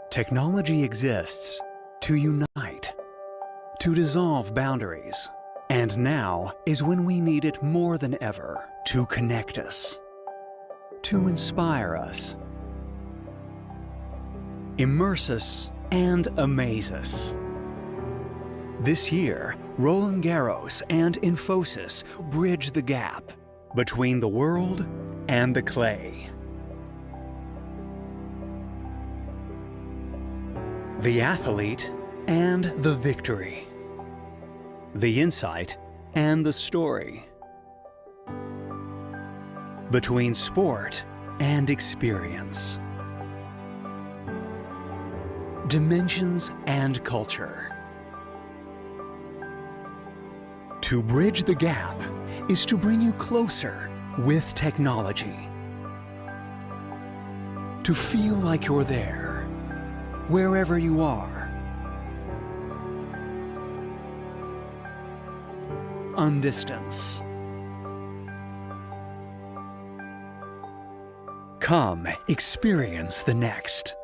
Technology exists to unite, to dissolve boundaries, and now is when we need it more than ever to connect us, to inspire us, immerse us, and amaze us. This year, Roland Garros and Infosys bridge the gap between the world and the clay. The athlete and the victory. The insight and the story. Between sport and experience. Dimensions and culture. To bridge the gap is to bring you closer with technology. To feel like you're there, wherever you are. Undistance. Come experience the next.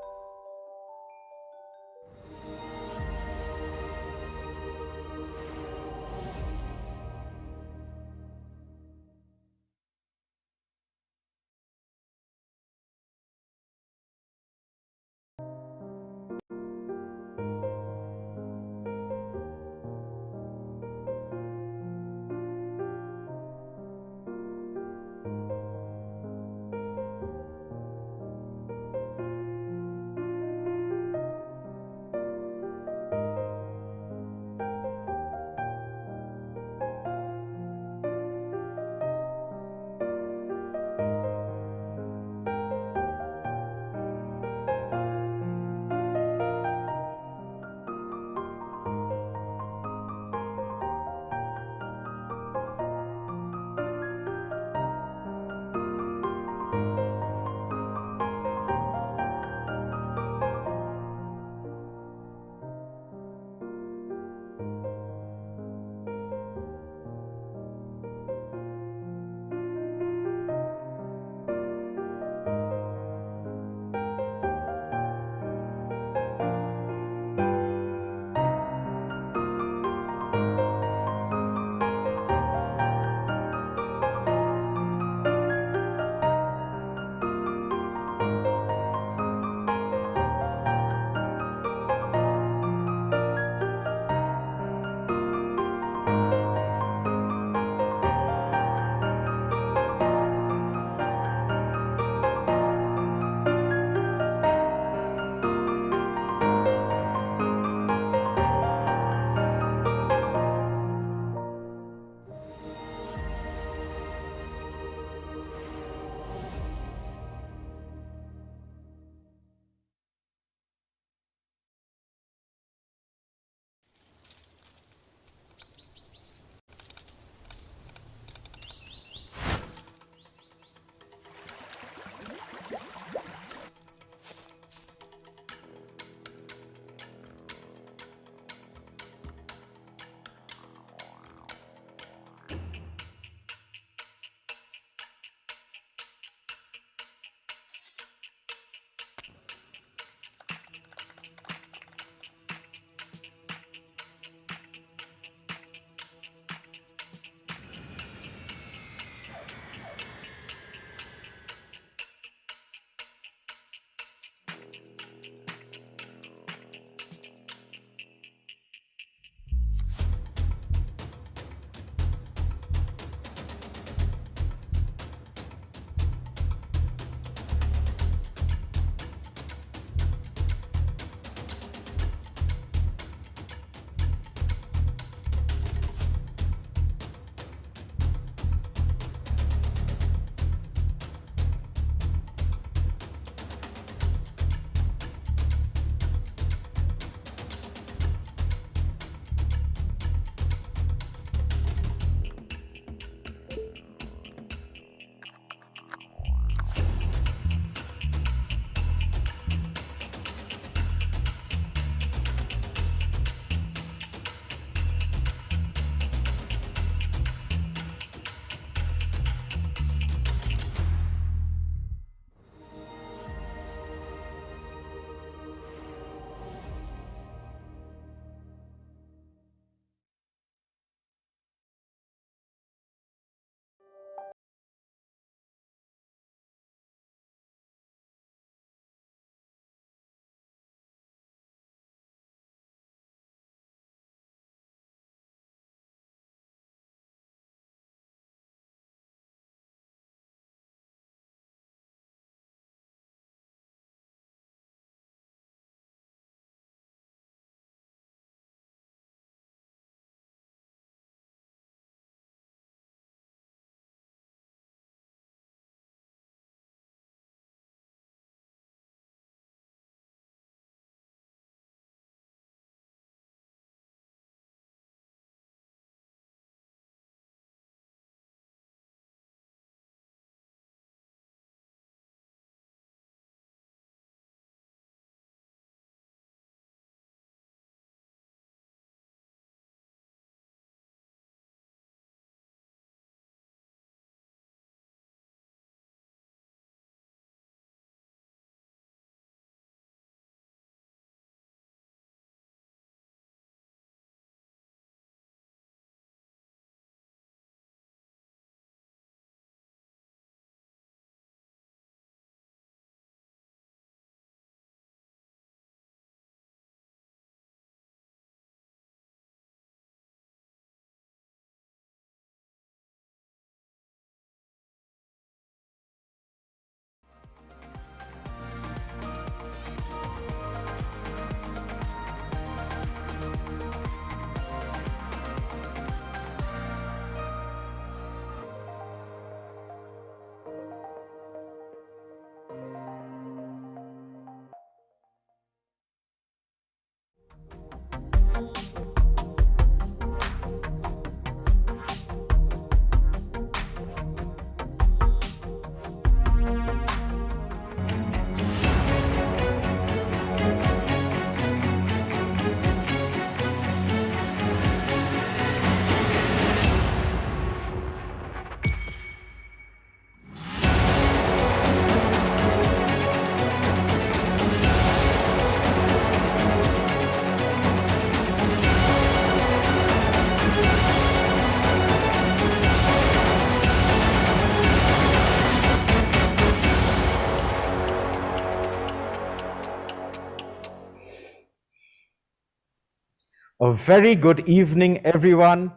A very good evening, everyone,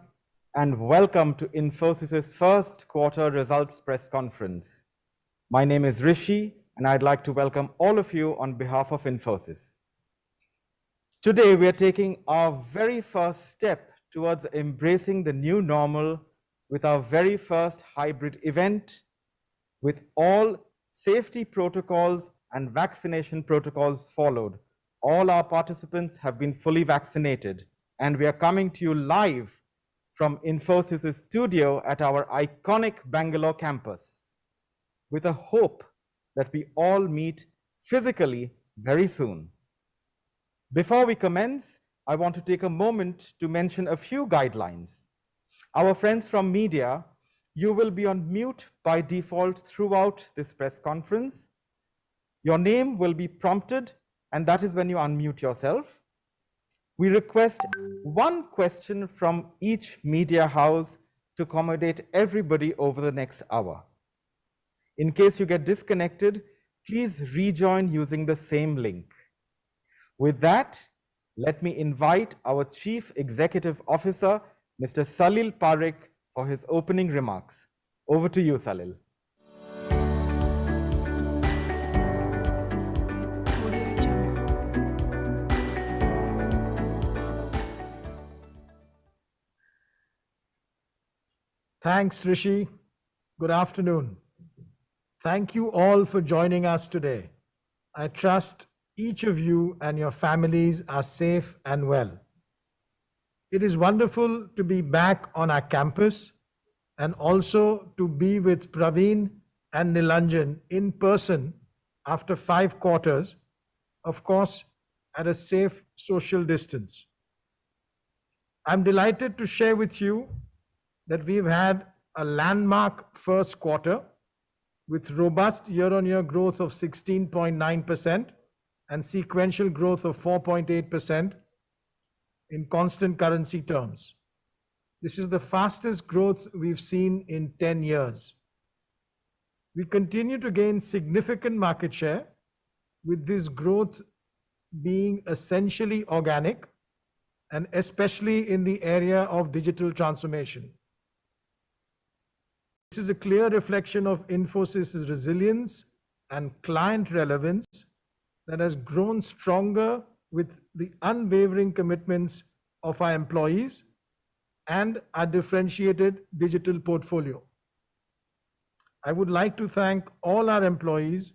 and welcome to Infosys' first quarter results press conference. My name is Rishi, and I'd like to welcome all of you on behalf of Infosys. Today, we are taking our very first step towards embracing the new normal with our very first hybrid event, with all safety protocols and vaccination protocols followed. All our participants have been fully vaccinated, and we are coming to you live from Infosys' studio at our iconic Bangalore campus, with a hope that we all meet physically very soon. Before we commence, I want to take a moment to mention a few guidelines. Our friends from media, you will be on mute by default throughout this press conference. Your name will be prompted, and that is when you unmute yourself. We request one question from each media house to accommodate everybody over the next hour. In case you get disconnected, please rejoin using the same link. With that, let me invite our Chief Executive Officer, Mr. Salil Parekh, for his opening remarks. Over to you, Salil. Thanks, Rishi. Good afternoon. Thank you all for joining us today. I trust each of you and your families are safe and well. It is wonderful to be back on our campus and also to be with Pravin and Nilanjan in person after 5 quarters, of course, at a safe social distance. I'm delighted to share with you that we've had a landmark first quarter with robust year-on-year growth of 16.9% and sequential growth of 4.8% in constant currency terms. This is the fastest growth we've seen in 10 years. We continue to gain significant market share, with this growth being essentially organic and especially in the area of digital transformation. This is a clear reflection of Infosys' resilience and client relevance that has grown stronger with the unwavering commitments of our employees and our differentiated digital portfolio. I would like to thank all our employees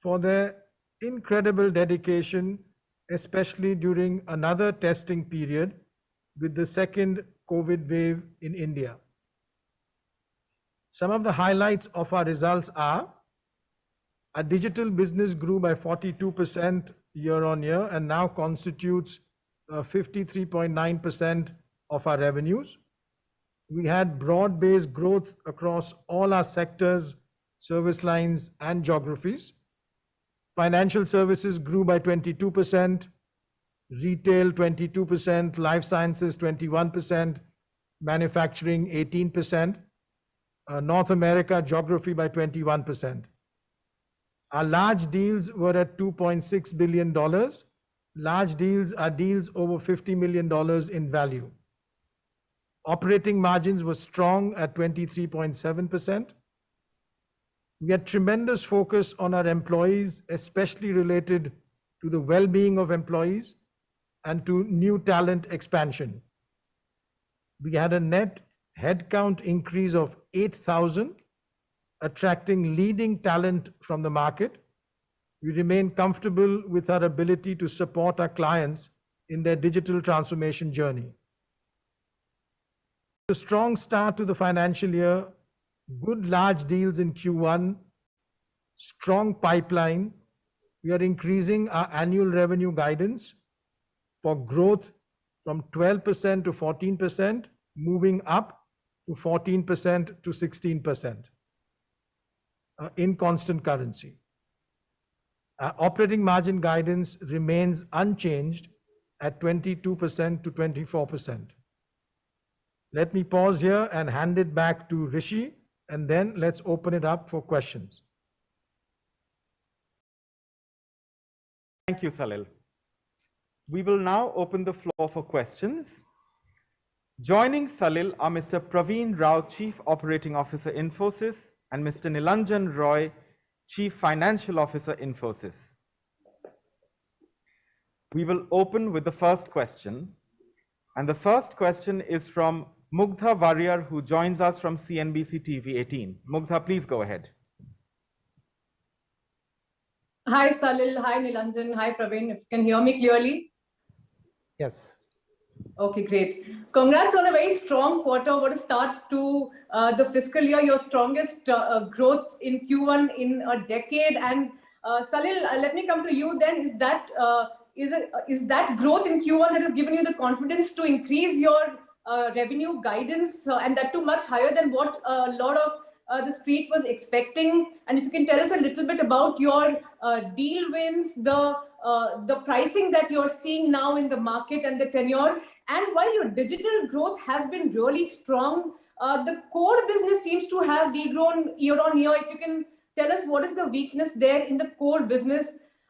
for their incredible dedication, especially during another testing period with the second COVID wave in India. Some of the highlights of our results are: our digital business grew by 42% year on year and now constitutes 53.9% of our revenues. We had broad-based growth across all our sectors, service lines, and geographies. Financial services grew by 22%, retail 22%, life sciences 21%, manufacturing 18%, North America geography by 21%. Our large deals were at $2.6 billion. Large deals are deals over $50 million in value. Operating margins were strong at 23.7%. We had tremendous focus on our employees, especially related to the well-being of employees and to new talent expansion. We had a net headcount increase of 8,000, attracting leading talent from the market. We remain comfortable with our ability to support our clients in their digital transformation journey. A strong start to the financial year, good large deals in Q1, strong pipeline. We are increasing our annual revenue guidance for growth from 12% to 14%, moving up to 14% to 16% in constant currency. Our operating margin guidance remains unchanged at 22% to 24%. Let me pause here and hand it back to Rishi, and then let's open it up for questions. Thank you, Salil. We will now open the floor for questions. Joining Salil are Mr. Pravin Rao, Chief Operating Officer, Infosys, and Mr. Nilanjan Roy, Chief Financial Officer, Infosys. We will open with the first question. And the first question is from Mugdha Warrior, who joins us from CNBC TV 18. Mugdha, please go ahead. Hi, Salil. Hi, Nilanjan. Hi, Pravin. If you can hear me clearly. Yes. Okay, great. Congrats on a very strong quarter. What a start to the fiscal year, your strongest growth in Q1 in a decade. And Salil, let me come to you then. Is that growth in Q1 that has given you the confidence to increase your revenue guidance and that too much higher than what a lot of the street was expecting? And if you can tell us a little bit about your deal wins, the pricing that you're seeing now in the market and the tenure. And while your digital growth has been really strong, the core business seems to have degrown year on year. If you can tell us what is the weakness there in the core business.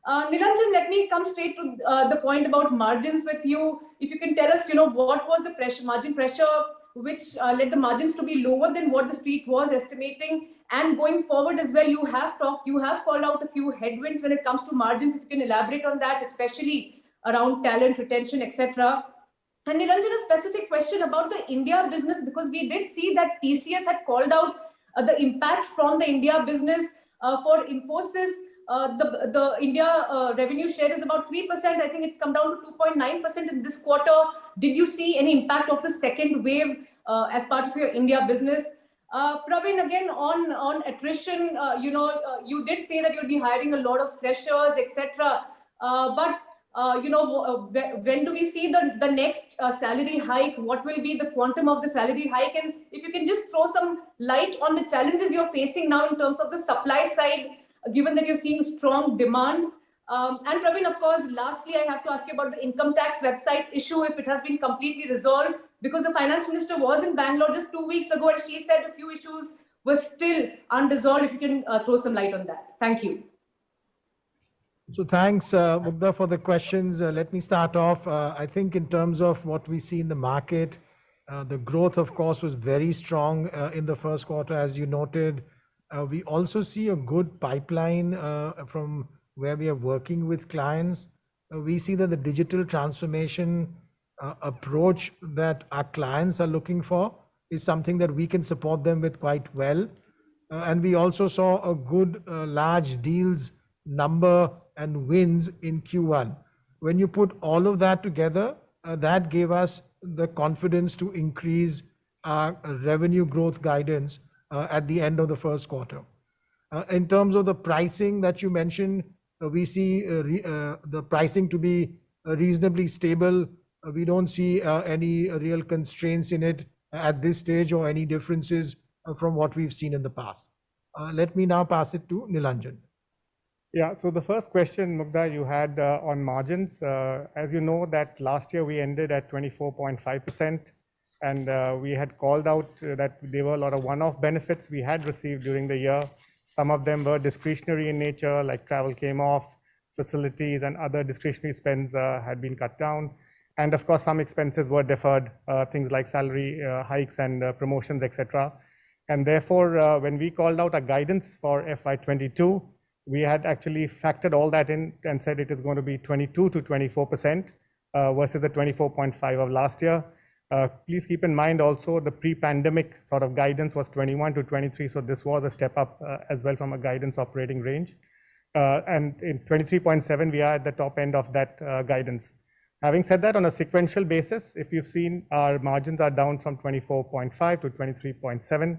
Nilanjan, let me come straight to the point about margins with you. If you can tell us, what was the margin pressure which led the margins to be lower than what the street was estimating, and going forward as well, you have called out a few headwinds when it comes to margins. If you can elaborate on that, especially around talent retention, etc. And Nilanjan, a specific question about the India business, because we did see that TCS had called out the impact from the India business for Infosys. The India revenue share is about 3%. I think it's come down to 2.9% in this quarter. Did you see any impact of the second wave as part of your India business? Pravin, again on attrition, you did say that you'll be hiring a lot of freshers, etc. But when do we see the next salary hike? What will be the quantum of the salary hike? And if you can just throw some light on the challenges you're facing now in terms of the supply side, given that you're seeing strong demand. And Pravin, of course, lastly, I have to ask you about the income tax website issue, if it has been completely resolved, because the finance minister was in Bangalore just 2 weeks ago and she said a few issues were still unresolved. If you can throw some light on that. Thank you. So thanks, Mugdha, for the questions. Let me start off. I think in terms of what we see in the market, the growth, of course, was very strong in the first quarter, as you noted. We also see a good pipeline from where we are working with clients. We see that the digital transformation approach that our clients are looking for is something that we can support them with quite well. And we also saw a good large deals number and wins in Q1. When you put all of that together, that gave us the confidence to increase our revenue growth guidance at the end of the first quarter. In terms of the pricing that you mentioned, we see the pricing to be reasonably stable. We don't see any real constraints in it at this stage or any differences from what we've seen in the past. Let me now pass it to Nilanjan. Yeah, so the first question, Mugdha, you had on margins. As you know, that last year we ended at 24.5%. And we had called out that there were a lot of one-off benefits we had received during the year. Some of them were discretionary in nature, like travel came off, facilities and other discretionary spends had been cut down. And of course, some expenses were deferred, things like salary hikes and promotions, etc. And therefore, when we called out a guidance for FY22, we had actually factored all that in and said it is going to be 22 to 24% versus the 24.5 of last year. Please keep in mind also the pre-pandemic sort of guidance was 21 to 23, so this was a step up as well from a guidance operating range. And in 23.7, we are at the top end of that guidance. Having said that, on a sequential basis, if you've seen, our margins are down from 24.5 to 23.7.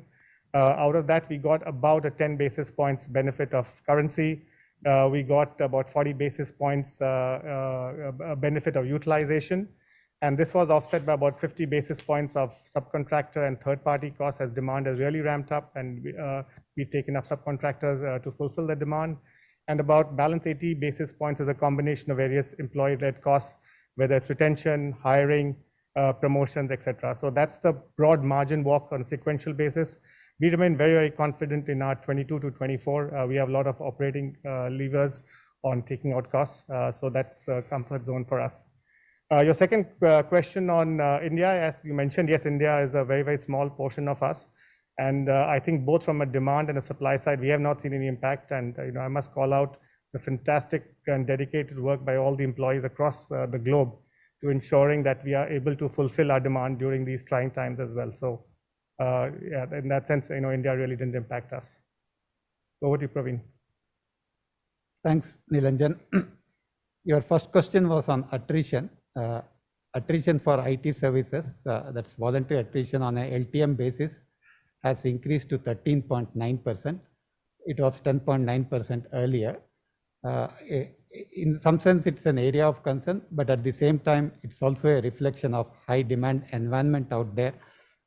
Out of that, we got about a 10 basis points benefit of currency. We got about 40 basis points benefit of utilization. And this was offset by about 50 basis points of subcontractor and third-party costs as demand has really ramped up, and we've taken up subcontractors to fulfill the demand. And about balance 80 basis points is a combination of various employee-led costs, whether it's retention, hiring, promotions, etc. So that's the broad margin walk on a sequential basis. We remain very, very confident in our 22 to 24. We have a lot of operating levers on taking out costs, so that's a comfort zone for us. Your second question on India, as you mentioned, yes, India is a very, very small portion of us. And I think both from a demand and a supply side, we have not seen any impact. And I must call out the fantastic and dedicated work by all the employees across the globe to ensuring that we are able to fulfill our demand during these trying times as well. So yeah, in that sense, India really didn't impact us. Over to you, Pravin. Thanks, Nilanjan. Your first question was on attrition. Attrition for IT services, that's voluntary attrition on a LTM basis, has increased to 13.9%. It was 10.9% earlier. In some sense, it's an area of concern, but at the same time, it's also a reflection of high demand environment out there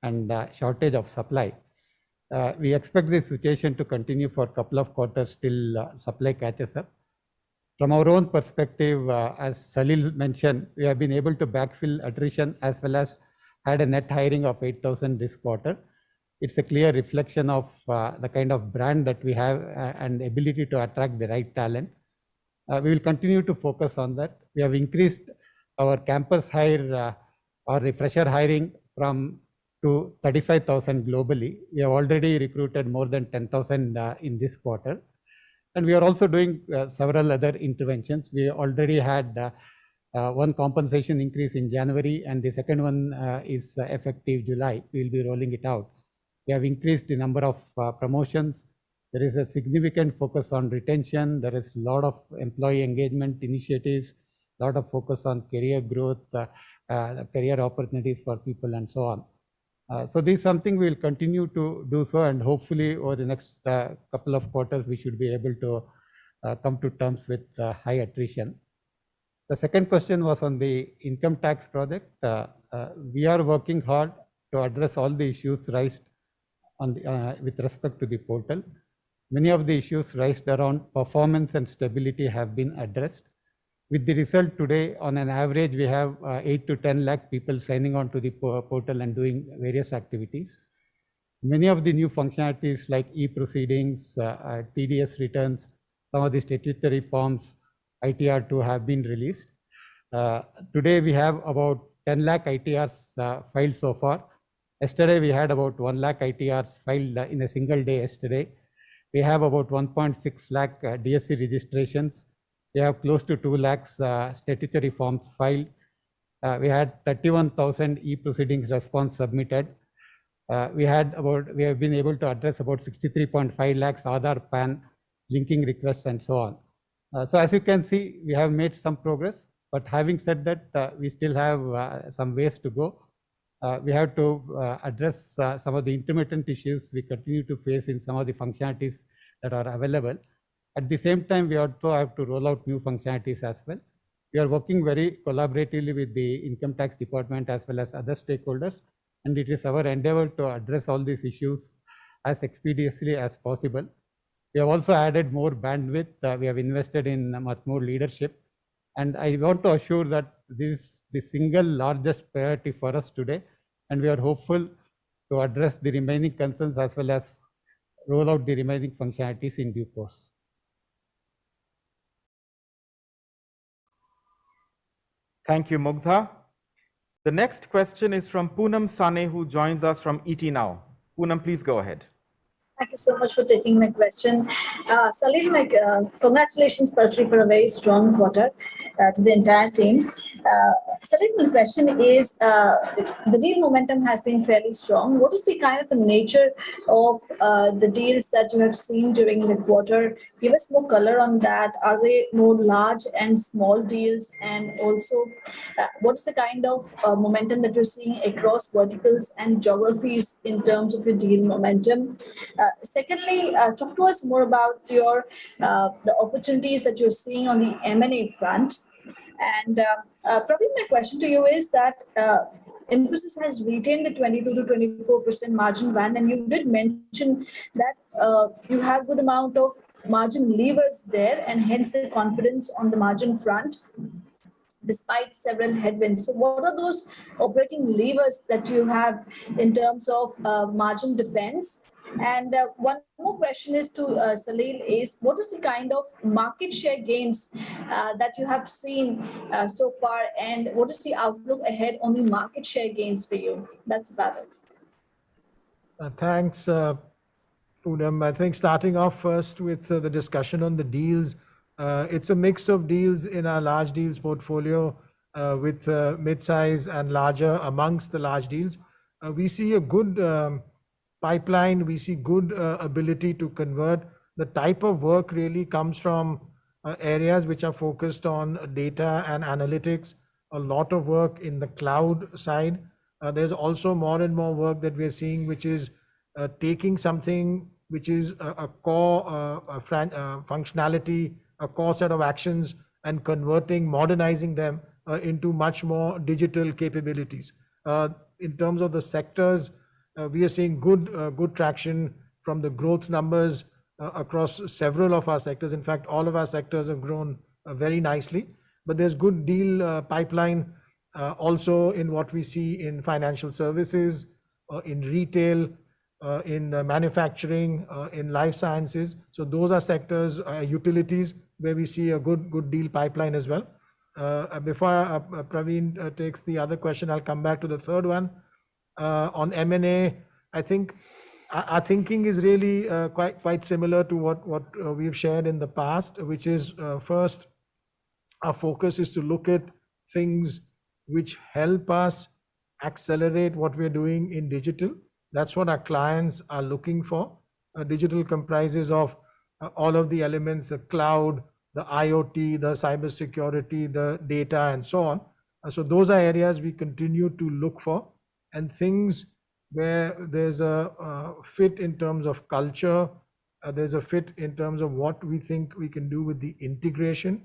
and shortage of supply. We expect this situation to continue for a couple of quarters till supply catches up. From our own perspective, as Salil mentioned, we have been able to backfill attrition as well as had a net hiring of 8,000 this quarter. It's a clear reflection of the kind of brand that we have and ability to attract the right talent. We will continue to focus on that. We have increased our campus hire or the fresher hiring to 35,000 globally. We have already recruited more than 10,000 in this quarter. And we are also doing several other interventions. We already had one compensation increase in January, and the second one is effective July. We will be rolling it out. We have increased the number of promotions. There is a significant focus on retention. There is a lot of employee engagement initiatives, a lot of focus on career growth, career opportunities for people, and so on. So this is something we will continue to do so, and hopefully over the next couple of quarters, we should be able to come to terms with high attrition. The second question was on the income tax project. We are working hard to address all the issues raised with respect to the portal. Many of the issues raised around performance and stability have been addressed. With the result today, on an average, we have 8 to 10 lakh people signing on to the portal and doing various activities. Many of the new functionalities like e-proceedings, TDS returns, some of the statutory forms, ITR2 have been released. Today, we have about 10 lakh ITRs filed so far. Yesterday, we had about 1 lakh ITRs filed in a single day yesterday. We have about 1.6 lakh DSC registrations. We have close to 2 lakhs statutory forms filed. We had 31,000 e-proceedings response submitted. We have been able to address about 63.5 lakhs Aadhaar PAN linking requests and so on. So as you can see, we have made some progress, but having said that, we still have some ways to go. We have to address some of the intermittent issues we continue to face in some of the functionalities that are available. At the same time, we also have to roll out new functionalities as well. We are working very collaboratively with the Income Tax Department as well as other stakeholders, and it is our endeavor to address all these issues as expeditiously as possible. We have also added more bandwidth. We have invested in much more leadership, and I want to assure that this is the single largest priority for us today, and we are hopeful to address the remaining concerns as well as roll out the remaining functionalities in due course. Thank you, Mugdha. The next question is from Poonam Sane, who joins us from ET Now. Poonam, please go ahead. Thank you so much for taking my question. Salil, congratulations firstly for a very strong quarter to the entire team. Salil, my question is, the deal momentum has been fairly strong. What is the kind of the nature of the deals that you have seen during the quarter? Give us more color on that. Are they more large and small deals? And also, what is the kind of momentum that you're seeing across verticals and geographies in terms of your deal momentum? Secondly, talk to us more about your the opportunities that you're seeing on the M&A front. And probably my question to you is that Infosys has retained the 22 to 24% margin band, and you did mention that you have good amount of margin levers there, and hence the confidence on the margin front, despite several headwinds. So what are those operating levers that you have in terms of margin defense? And one more question is to Salil is, what is the kind of market share gains that you have seen so far, and what is the outlook ahead on the market share gains for you? That's about it. Thanks, Poonam. I think starting off first with the discussion on the deals, it's a mix of deals in our large deals portfolio with mid-size and larger amongst the large deals. We see a good pipeline. We see good ability to convert. The type of work really comes from areas which are focused on data and analytics, a lot of work in the cloud side. There's also more and more work that we're seeing, which is taking something which is a core functionality, a core set of actions, and converting, modernizing them into much more digital capabilities. In terms of the sectors, we are seeing good traction from the growth numbers across several of our sectors. In fact, all of our sectors have grown very nicely, but there's good deal pipeline also in what we see in financial services, in retail, in manufacturing, in life sciences. So those are sectors, utilities, where we see a good deal pipeline as well. Before Pravin takes the other question, I'll come back to the third one. On M&A, I think our thinking is really quite similar to what we've shared in the past, which is first, our focus is to look at things which help us accelerate what we're doing in digital. That's what our clients are looking for. Digital comprises of all of the elements, the cloud, the IoT, the cybersecurity, the data, and so on. So those are areas we continue to look for, and things where there's a fit in terms of culture, there's a fit in terms of what we think we can do with the integration,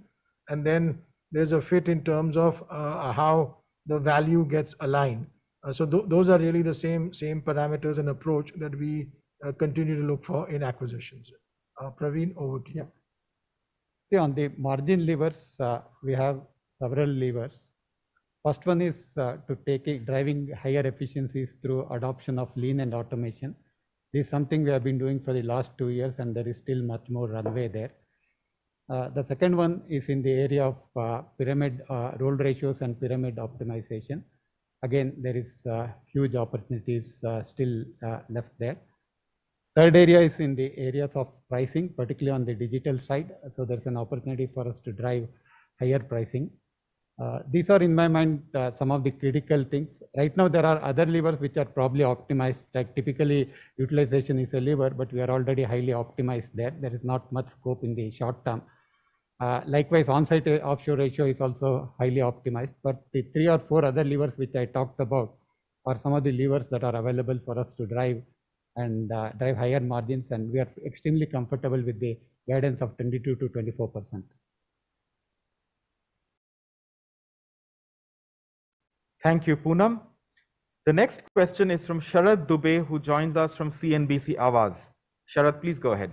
and then there's a fit in terms of how the value gets aligned. So those are really the same parameters and approach that we continue to look for in acquisitions. Pravin, over to you. See, on the margin levers, we have several levers. First one is driving higher efficiencies through adoption of lean and automation. This is something we have been doing for the last 2 years, and there is still much more runway there. The second one is in the area of pyramid role ratios and pyramid optimization. Again, there is huge opportunities still left there. Third area is in the areas of pricing, particularly on the digital side. So there's an opportunity for us to drive higher pricing. These are, in my mind, some of the critical things. Right now, there are other levers which are probably optimized. Like typically, utilization is a lever, but we are already highly optimized there. There is not much scope in the short term. Likewise, on-site offshore ratio is also highly optimized. But the 3 or 4 other levers which I talked about are some of the levers that are available for us to drive and drive higher margins. And we are extremely comfortable with the guidance of 22 to 24%. Thank you, Poonam. The next question is from Sharad Dubey, who joins us from CNBC Awaz. Sharad, please go ahead.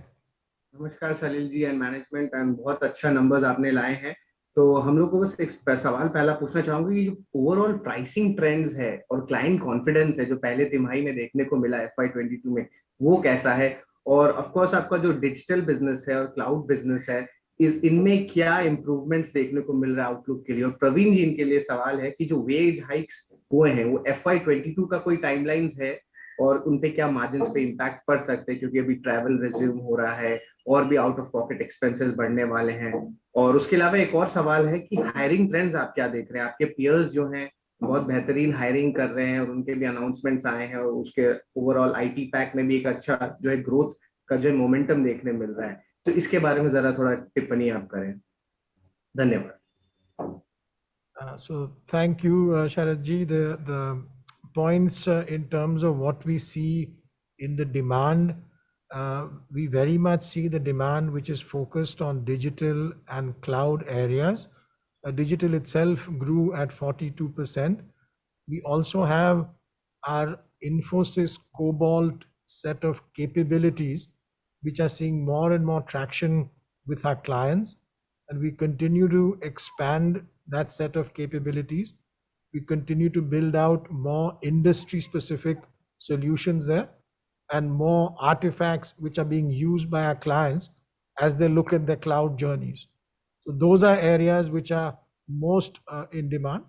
नमस्कार सलील जी and management, and बहुत अच्छा numbers आपने लाए हैं. तो हम लोग को बस एक सवाल पहला पूछना चाहूंगा कि जो ओवरऑल प्राइसिंग ट्रेंड्स है और क्लाइंट कॉन्फिडेंस है जो पहले तिमाही में देखने को मिला FY22 में, वो कैसा है? और ऑफ कोर्स आपका जो डिजिटल बिजनेस है और क्लाउड बिजनेस है, इनमें क्या इंप्रूवमेंट्स देखने को मिल रहा है आउटलुक के लिए? और प्रवीण जी, इनके लिए सवाल है कि जो वेज हाइक्स हुए हैं वो FY22 का कोई टाइमलाइंस है और उनपे क्या मार्जिन्स पे इम्पैक्ट पड़ सकते हैं, क्योंकि अभी ट्रैवल रिज्यूम हो रहा है और भी आउट ऑफ पॉकेट एक्सपेंसेस बढ़ने वाले हैं. और उसके अलावा एक और सवाल है कि हायरिंग ट्रेंड्स आप क्या देख रहे हैं? आपके पियर्स जो हैं बहुत बेहतरीन हायरिंग कर रहे हैं और उनके भी अनाउंसमेंट्स आए हैं, और उसके ओवरऑल IT पैक में भी एक अच्छा जो है ग्रोथ का जो मोमेंटम देखने मिल रहा है. तो इसके बारे में जरा थोड़ा टिप्पणी आप करें. धन्यवाद. So thank you, Sharad ji. The points in terms of what we see in the demand, we very much see the demand which is focused on digital and cloud areas. Digital itself grew at 42%. We also have our Infosys Cobalt set of capabilities which are seeing more and more traction with our clients, and we continue to expand that set of capabilities. We continue to build out more industry-specific solutions there. and more artifacts which are being used by our clients as they look at their cloud journeys. So those are areas which are most in demand.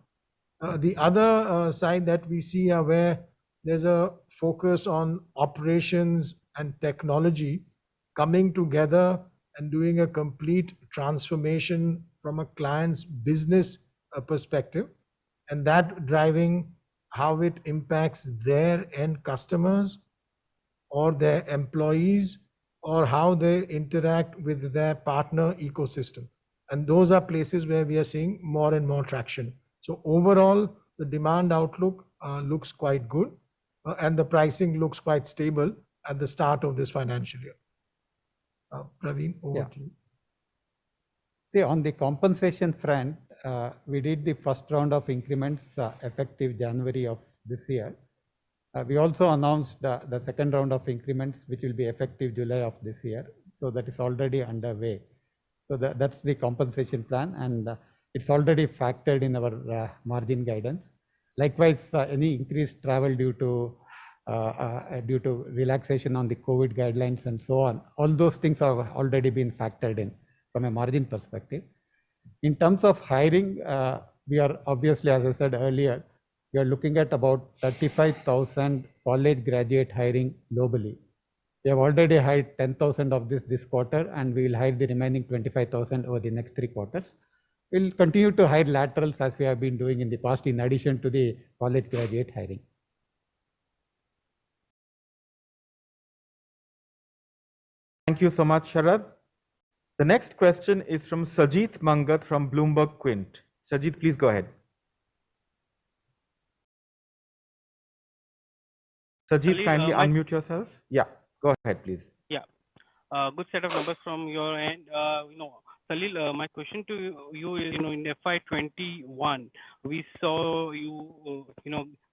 The other side that we see are where there's a focus on operations and technology coming together and doing a complete transformation from a client's business perspective, and that driving how it impacts their end customers or their employees, or how they interact with their partner ecosystem. And those are places where we are seeing more and more traction. So overall, the demand outlook looks quite good, and the pricing looks quite stable at the start of this financial year. Pravin, over to you. See, on the compensation front, we did the first round of increments effective January of this year. We also announced the second round of increments, which will be effective July of this year. So that is already underway. So that's the compensation plan, and it's already factored in our margin guidance. Likewise, any increased travel due to relaxation on the COVID guidelines and so on, all those things have already been factored in from a margin perspective. In terms of hiring, we are obviously, as I said earlier, we are looking at about 35,000 college graduate hiring globally. We have already hired 10,000 of this quarter, and we will hire the remaining 25,000 over the next 3 quarters. We'll continue to hire laterals as we have been doing in the past, in addition to the college graduate hiring. Thank you so much, Sharad. The next question is from Sajith Mangat from Bloomberg Quint. Sajith, please go ahead. Sajith, Salil, kindly unmute yourself. Yeah, go ahead, please. Yeah, good set of numbers from your end. Salil, my question to you is, in FY21, we saw you,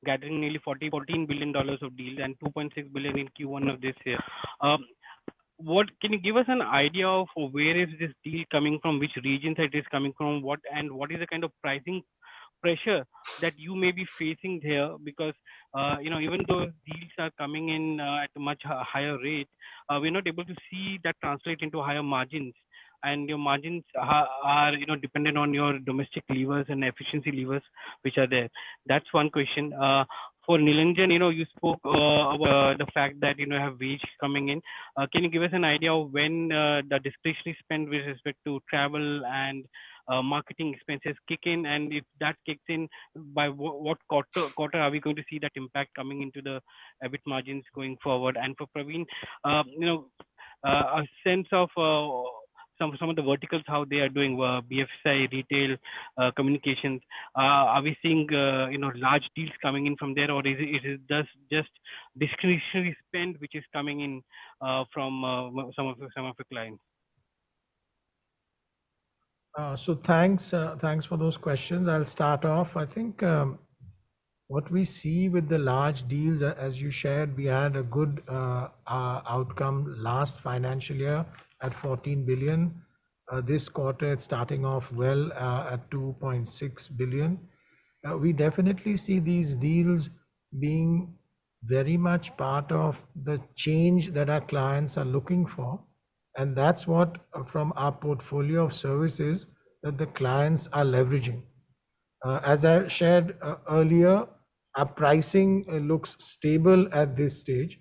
gathering nearly $14 billion of deals and 2.6 billion in Q1 of this year. What can you give us an idea of where is this deal coming from, which regions it is coming from, what is the kind of pricing pressure that you may be facing here? Because even though deals are coming in at a much higher rate, we're not able to see that translate into higher margins, and your margins are dependent on your domestic levers and efficiency levers which are there. That's one question. For Nilanjan, you spoke about the fact that you have wage coming in. Can you give us an idea of when the discretionary spend with respect to travel and marketing expenses kick in, and if that kicks in, by what quarter are we going to see that impact coming into the EBIT margins going forward? And for Pravin, a sense of some of the verticals, how they are doing, BFSI, retail, communications. Are we seeing large deals coming in from there, or is it just discretionary spend which is coming in from some of the clients? So thanks for those questions. I'll start off. I think what we see with the large deals, as you shared, we had a good outcome last financial year at 14 billion. This quarter, it's starting off well at 2.6 billion. We definitely see these deals being very much part of the change that our clients are looking for. And that's what from our portfolio of services that the clients are leveraging. As I shared earlier, our pricing looks stable at this stage.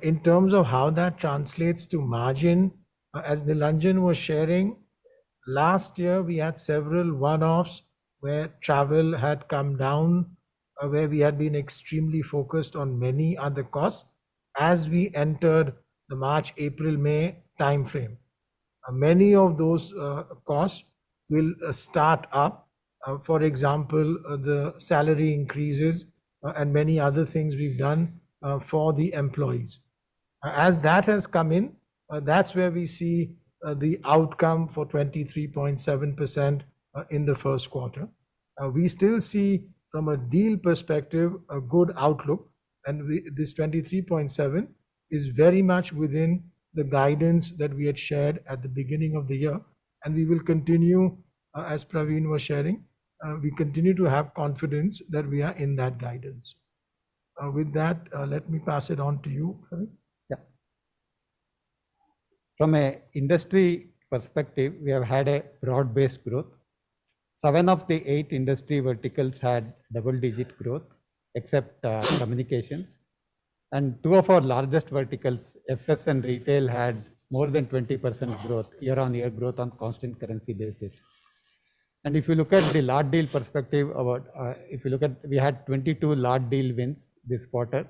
In terms of how that translates to margin, as Nilanjan was sharing, last year we had several one-offs where travel had come down, where we had been extremely focused on many other costs as we entered the March, April, May timeframe. Many of those costs will start up. For example, the salary increases and many other things we've done for the employees. As that has come in, that's where we see the outcome for 23.7% in the first quarter. We still see from a deal perspective a good outlook, and this 23.7 is very much within the guidance that we had shared at the beginning of the year, and we will continue, as Pravin was sharing, we continue to have confidence that we are in that guidance. With that, let me pass it on to you, Pravin. Yeah. From a industry perspective, we have had a broad-based growth. 7 of the 8 industry verticals had double-digit growth, except communications. And 2 of our largest verticals, FS and retail, had more than 20% growth, year-on-year growth on constant currency basis. And if you look at the large deal perspective, we had 22 large deal wins this quarter,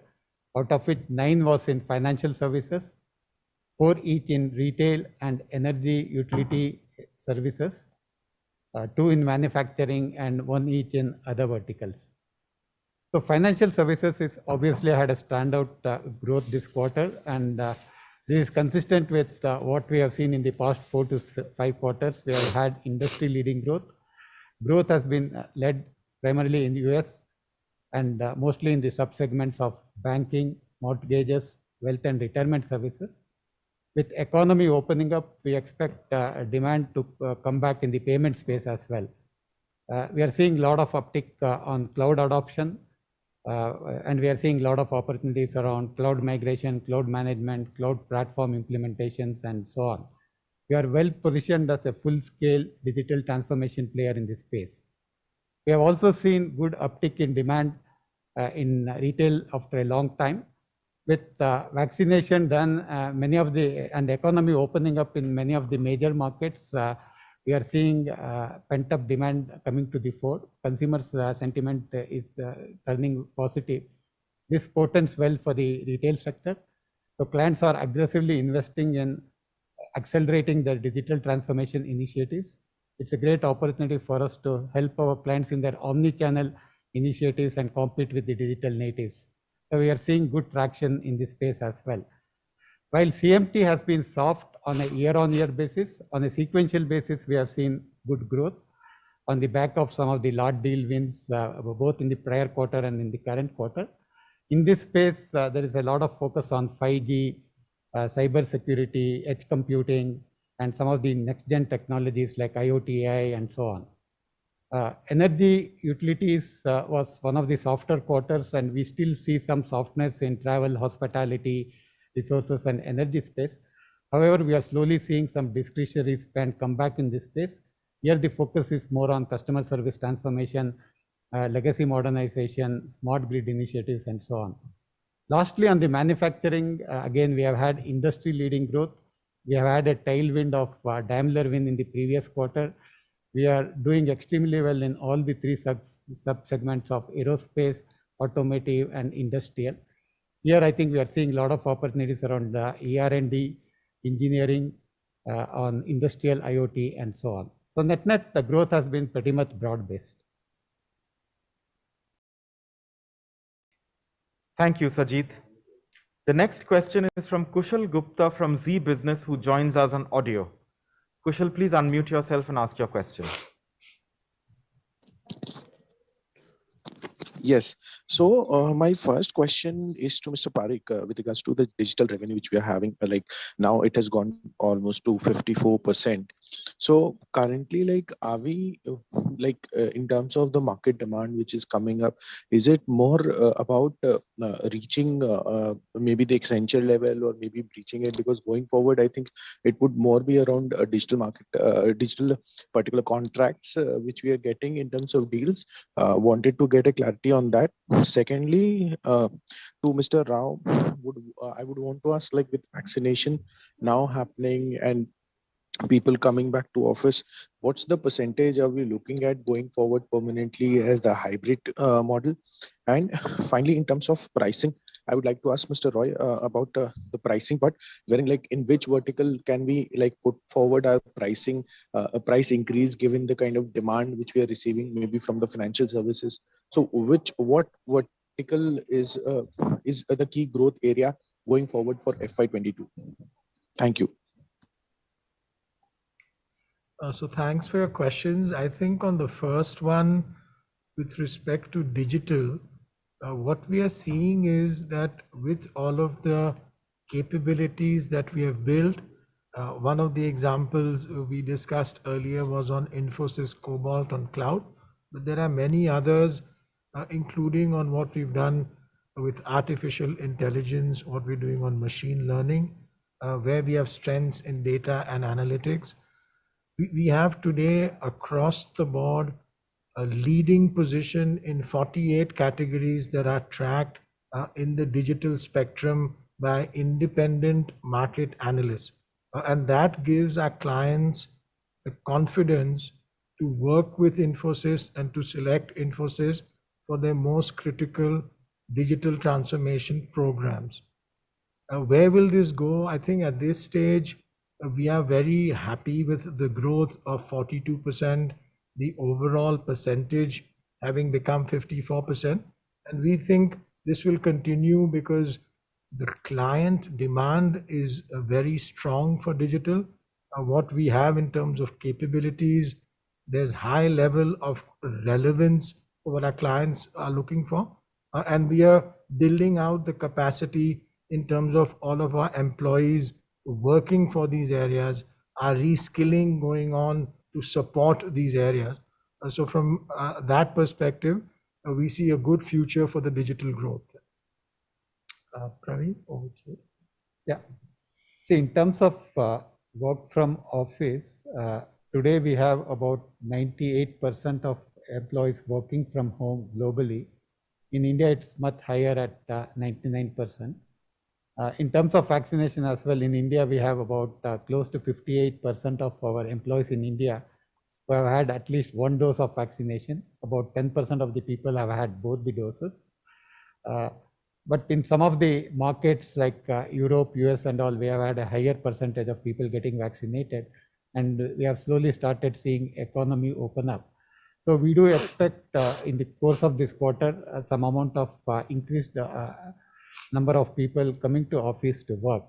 out of which 9 was in financial services, 4 each in retail and energy utility services, 2 in manufacturing, and 1 each in other verticals. So financial services is obviously had a standout growth this quarter, and this is consistent with what we have seen in the past 4 to 5 quarters. We have had industry leading growth. Growth has been led primarily in the US and mostly in the subsegments of banking, mortgages, wealth and retirement services. With economy opening up, we expect demand to come back in the payment space as well. We are seeing a lot of uptick on cloud adoption, and we are seeing a lot of opportunities around cloud migration, cloud management, cloud platform implementations, and so on. We are well positioned as a full-scale digital transformation player in this space. We have also seen good uptick in demand in retail after a long time. With vaccination done, and economy opening up in many of the major markets, we are seeing pent-up demand coming to the fore. Consumers' sentiment is turning positive. This portends well for the retail sector. So clients are aggressively investing in accelerating their digital transformation initiatives. It's a great opportunity for us to help our clients in their omni-channel initiatives and compete with the digital natives. So we are seeing good traction in this space as well. While CMT has been soft on a year-on-year basis, on a sequential basis, we have seen good growth on the back of some of the large deal wins, both in the prior quarter and in the current quarter. In this space, there is a lot of focus on 5G, cyber security, edge computing, and some of the next-gen technologies like IoT, AI, and so on. Energy utilities was one of the softer quarters, and we still see some softness in travel, hospitality, resources, and energy space. However, we are slowly seeing some discretionary spend come back in this space. Here, the focus is more on customer service transformation, legacy modernization, smart grid initiatives, and so on. Lastly, on the manufacturing, again, we have had industry-leading growth. We have had a tailwind of Daimler win in the previous quarter. We are doing extremely well in all the 3 sub-segments of aerospace, automotive, and industrial. Here, I think we are seeing a lot of opportunities around ER&D, engineering, on industrial IoT, and so on. So net-net, the growth has been pretty much broad-based. Thank you, Sajid. The next question is from Kushal Gupta from Z Business, who joins us on audio. Kushal, please unmute yourself and ask your question. Yes. So my first question is to Mr. Parekh with regards to the digital revenue which we are having. Like now it has gone almost to 54%. So currently, like, are we in terms of the market demand which is coming up, is it more about reaching maybe the Accenture level or maybe breaching it? Because going forward, I think it would more be around digital market, digital particular contracts which we are getting in terms of deals. Wanted to get a clarity on that. Secondly, to Mr. Rao, I would want to ask, like, with vaccination now happening and people coming back to office, what's the percentage are we looking at going forward permanently as the hybrid model? And finally, in terms of pricing, I would like to ask Mr. Roy about the pricing part, wherein, like, in which vertical can we like put forward our pricing, a price increase given the kind of demand which we are receiving maybe from the financial services. So what vertical is the key growth area going forward for FY22? Thank you. So thanks for your questions. I think on the first one, with respect to digital, what we are seeing is that with all of the capabilities that we have built, one of the examples we discussed earlier was on Infosys Cobalt on cloud, but there are many others, including on what we've done with artificial intelligence, what we're doing on machine learning, where we have strengths in data and analytics. We have today across the board a leading position in 48 categories that are tracked in the digital spectrum by independent market analysts. And that gives our clients the confidence to work with Infosys and to select Infosys for their most critical digital transformation programs. Where will this go? I think at this stage, we are very happy with the growth of 42%, the overall percentage having become 54%. And we think this will continue because the client demand is very strong for digital. What we have in terms of capabilities, there's high level of relevance for what our clients are looking for. And we are building out the capacity in terms of all of our employees working for these areas, our reskilling going on to support these areas. So from that perspective, we see a good future for the digital growth. Pravin, over to you. Yeah. See, in terms of work from office, today we have about 98% of employees working from home globally. In India, it's much higher at 99%. In terms of vaccination as well, in India, we have about close to 58% of our employees in India who have had at least one dose of vaccination. About 10% of the people have had both the doses. But in some of the markets like Europe, US and all, we have had a higher percentage of people getting vaccinated. And we have slowly started seeing economy open up. So we do expect in the course of this quarter, some amount of increased number of people coming to office to work.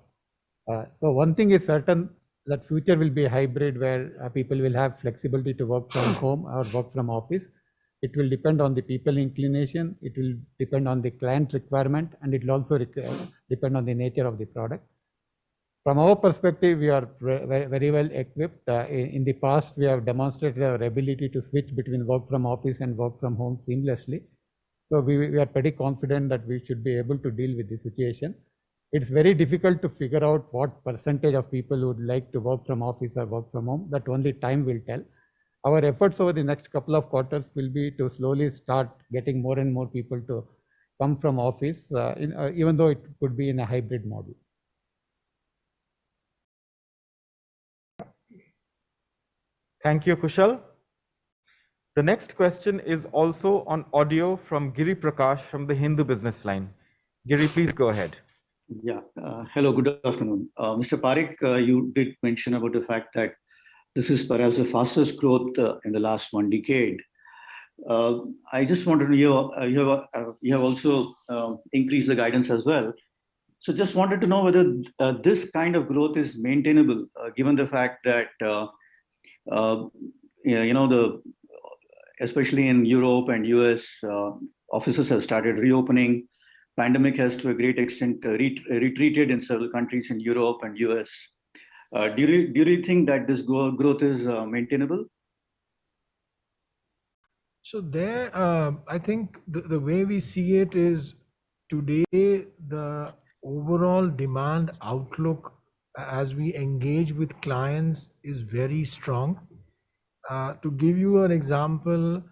So one thing is certain, that future will be hybrid where people will have flexibility to work from home or work from office. It will depend on the people inclination, it will depend on the client requirement, and it will also depend on the nature of the product. From our perspective, we are very well equipped. In the past, we have demonstrated our ability to switch between work from office and work from home seamlessly. So we are pretty confident that we should be able to deal with the situation. It's very difficult to figure out what percentage of people would like to work from office or work from home. That only time will tell. Our efforts over the next couple of quarters will be to slowly start getting more and more people to come from office, even though it could be in a hybrid model. Thank you, Kushal. The next question is also on audio from Giri Prakash from the Hindu Business Line. Giri, please go ahead. Yeah. Hello, good afternoon. Mr. Parekh, you did mention about the fact that this is perhaps the fastest growth in the last one decade. I just wanted to know, you have also increased the guidance as well. So just wanted to know whether this kind of growth is maintainable, given the fact that, especially in Europe and US, offices have started reopening. Pandemic has to a great extent retreated in several countries in Europe and US. Do you think that this growth is maintainable? So there, I think the way we see it is today, the overall demand outlook as we engage with clients is very strong. To give you an example,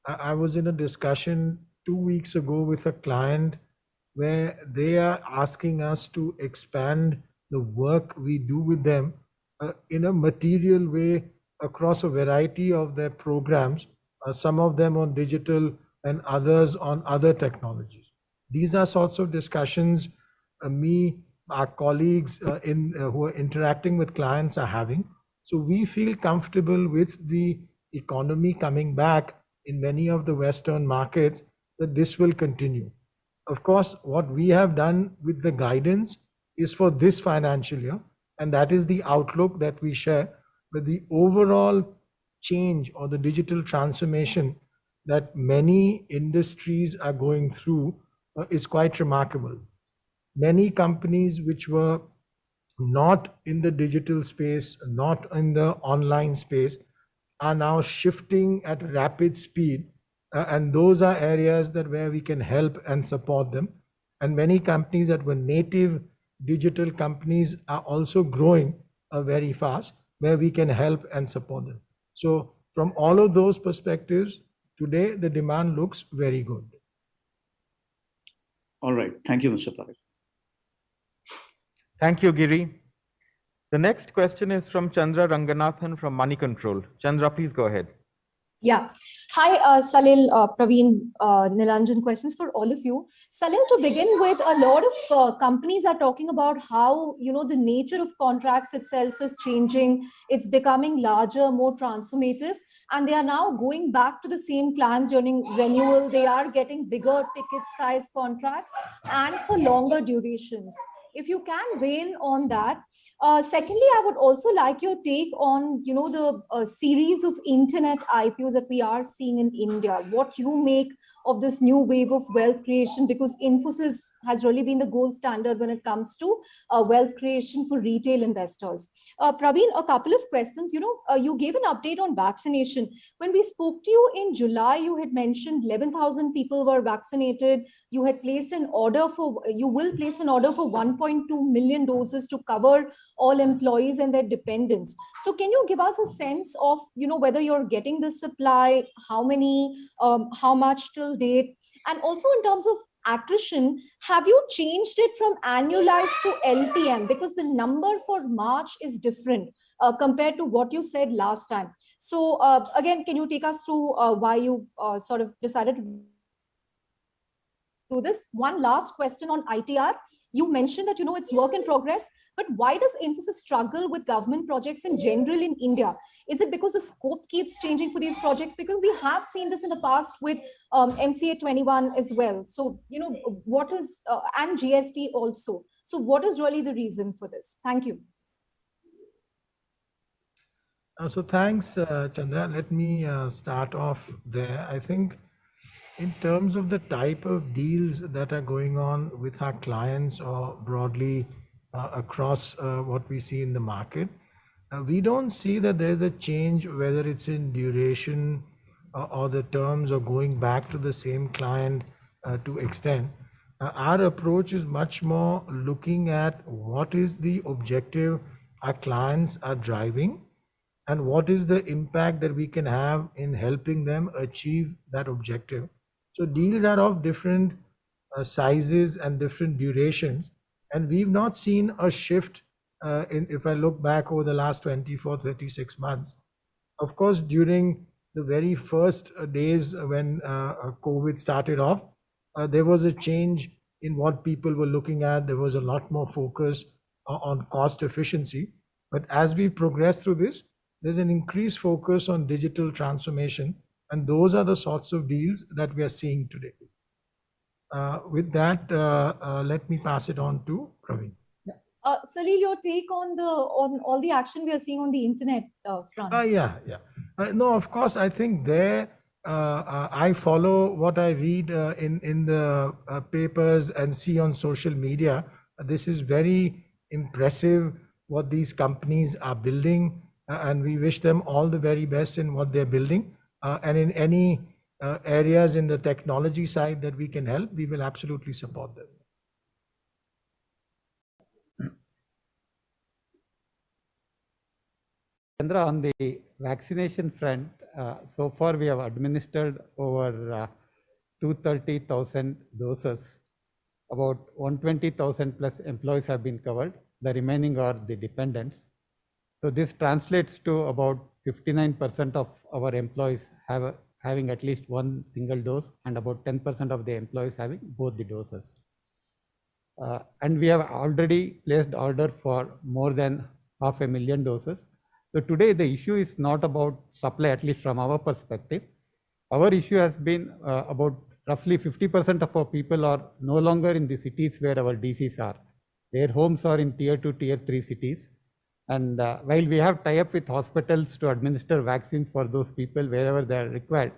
I was in a discussion 2 weeks ago with a client where they are asking us to expand the work we do with them in a material way across a variety of their programs, some of them on digital and others on other technologies. These are sorts of discussions our colleagues who are interacting with clients are having. So we feel comfortable with the economy coming back in many of the Western markets that this will continue. Of course, what we have done with the guidance is for this financial year, and that is the outlook that we share. But the overall change or the digital transformation that many industries are going through is quite remarkable. Many companies which were not in the digital space, not in the online space, are now shifting at rapid speed. And those are areas that where we can help and support them. And many companies that were native digital companies are also growing very fast, where we can help and support them. So from all of those perspectives, today the demand looks very good. All right. Thank you, Mr. Parekh. Thank you, Giri. The next question is from Chandra Ranganathan from Moneycontrol. Chandra, please go ahead. Yeah. Hi, Salil, Pravin, Nilanjan, questions for all of you. Salil, to begin with, a lot of companies are talking about how, the nature of contracts itself is changing. It's becoming larger, more transformative, and they are now going back to the same clients during renewal. They are getting bigger ticket size contracts and for longer durations. If you can weigh in on that. Secondly, I would also like your take on, the series of internet IPOs that we are seeing in India. What you make of this new wave of wealth creation, because Infosys has really been the gold standard when it comes to wealth creation for retail investors. Pravin, a couple of questions. You gave an update on vaccination. When we spoke to you in July, you had mentioned 11,000 people were vaccinated. You had placed an order you will place an order for 1.2 million doses to cover all employees and their dependents. So can you give us a sense of, whether you're getting this supply, how many, how much till date? And also in terms of attrition, have you changed it from annualized to LTM? Because the number for March is different compared to what you said last time. So again, can you take us through why you've sort of decided to do this? One last question on ITR. You mentioned that, it's work in progress, but why does Infosys struggle with government projects in general in India? Is it because the scope keeps changing for these projects? Because we have seen this in the past with MCA 21 as well. So, what is, and GST also. So what is really the reason for this? Thank you. So thanks, Chandra. Let me start off there. I think in terms of the type of deals that are going on with our clients or broadly across what we see in the market, we don't see that there's a change, whether it's in duration or the terms or going back to the same client to extend. Our approach is much more looking at what is the objective our clients are driving and what is the impact that we can have in helping them achieve that objective. So deals are of different sizes and different durations, and we've not seen a shift if I look back over the last 24, 36 months. Of course, during the very first days when COVID started off, there was a change in what people were looking at. There was a lot more focus on cost efficiency. But as we progress through this, there's an increased focus on digital transformation. And those are the sorts of deals that we are seeing today. With that, let me pass it on to Pravin. Salil, your take on all the action we are seeing on the internet front. No, of course, I think there I follow what I read in the papers and see on social media. This is very impressive what these companies are building, and we wish them all the very best in what they're building. And in any areas in the technology side that we can help, we will absolutely support them. Chandra, on the vaccination front, so far we have administered over 230,000 doses. About 120,000 plus employees have been covered. The remaining are the dependents. So this translates to about 59% of our employees having at least one single dose, and about 10% of the employees having both the doses. And we have already placed order for more than 500,000 doses. So today the issue is not about supply, at least from our perspective. Our issue has been about roughly 50% of our people are no longer in the cities where our DCs are. Their homes are in tier 2, tier 3 cities. And while we have tie-up with hospitals to administer vaccines for those people wherever they are required,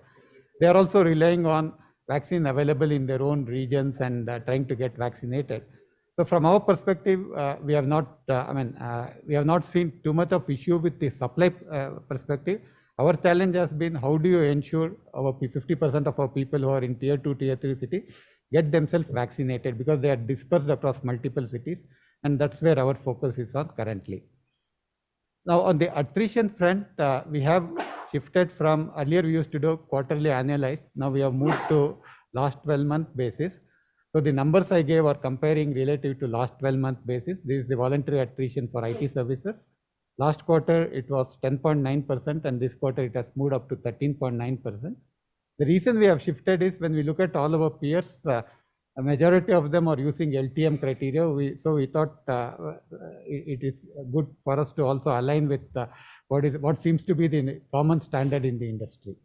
they are also relying on vaccine available in their own regions and trying to get vaccinated. So from our perspective, we have not, we have not seen too much of issue with the supply perspective. Our challenge has been how do you ensure our 50% of our people who are in tier 2, tier 3 city get themselves vaccinated because they are dispersed across multiple cities, and that's where our focus is on currently. Now, on the attrition front, we have shifted from earlier we used to do quarterly annualized. Now we have moved to last 12-month basis. So the numbers I gave are comparing relative to last 12-month basis. This is the voluntary attrition for IT services. Last quarter, it was 10.9%, and this quarter it has moved up to 13.9%. The reason we have shifted is when we look at all our peers, a majority of them are using LTM criteria. So we thought it is good for us to also align with what seems to be the common standard in the industry.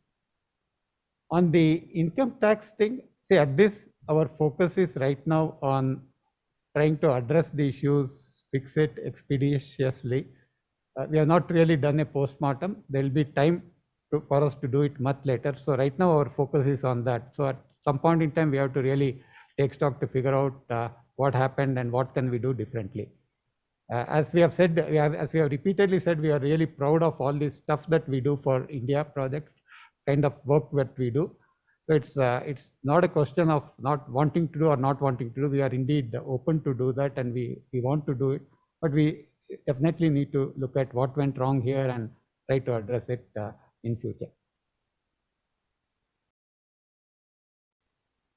On the income tax thing, see, at this, our focus is right now on trying to address the issues, fix it expeditiously. We have not really done a post-mortem. There will be time for us to do it much later. So right now our focus is on that. So at some point in time, we have to really take stock to figure out what happened and what can we do differently. As we have said, as we have repeatedly said, we are really proud of all this stuff that we do for India project, kind of work that we do. So it's not a question of not wanting to do or not wanting to do. We are indeed open to do that, and we want to do it. But we definitely need to look at what went wrong here and try to address it in future.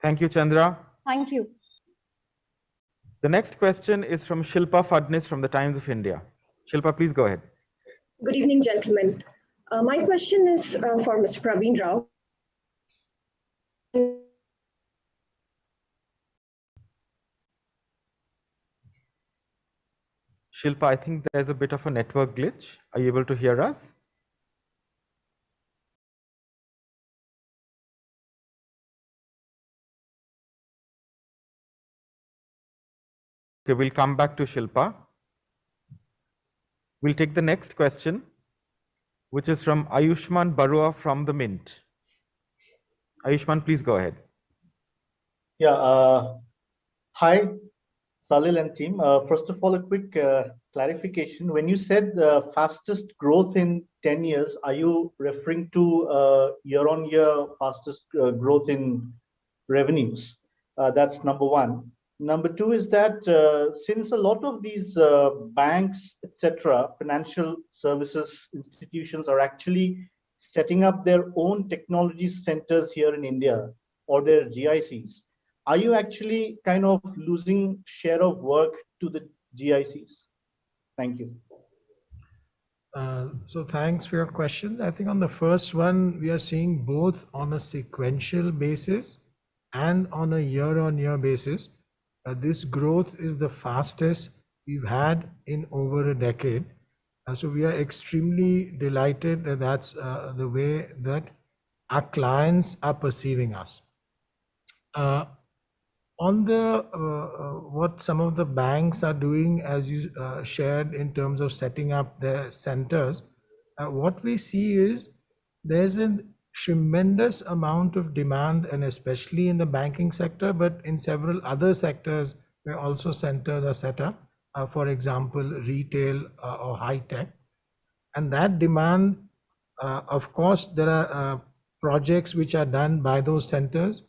Thank you, Chandra. Thank you. The next question is from Shilpa Phadnis from the Times of India. Shilpa, please go ahead. Good evening, gentlemen. My question is for Mr. Pravin Rao. Shilpa, I think there's a bit of a network glitch. Are you able to hear us? Okay, we'll come back to Shilpa. We'll take the next question, which is from Ayushman Barua from the Mint. Ayushman, please go ahead. Yeah, hi, Salil and team. First of all, a quick clarification. When you said the fastest growth in 10 years, are you referring to year-on-year fastest growth in revenues? That's number one. Number two is that since a lot of these banks, etc., financial services institutions are actually setting up their own technology centers here in India or their GICs, are you actually kind of losing share of work to the GICs? Thank you. So thanks for your questions. I think on the first one, we are seeing both on a sequential basis and on a year-on-year basis. This growth is the fastest we've had in over a decade. So we are extremely delighted that that's the way that our clients are perceiving us. On the what some of the banks are doing, as you shared in terms of setting up their centers, what we see is there's a tremendous amount of demand, and especially in the banking sector, but in several other sectors where also centers are set up, for example, retail or high tech. And that demand, of course, there are projects which are done by those centers.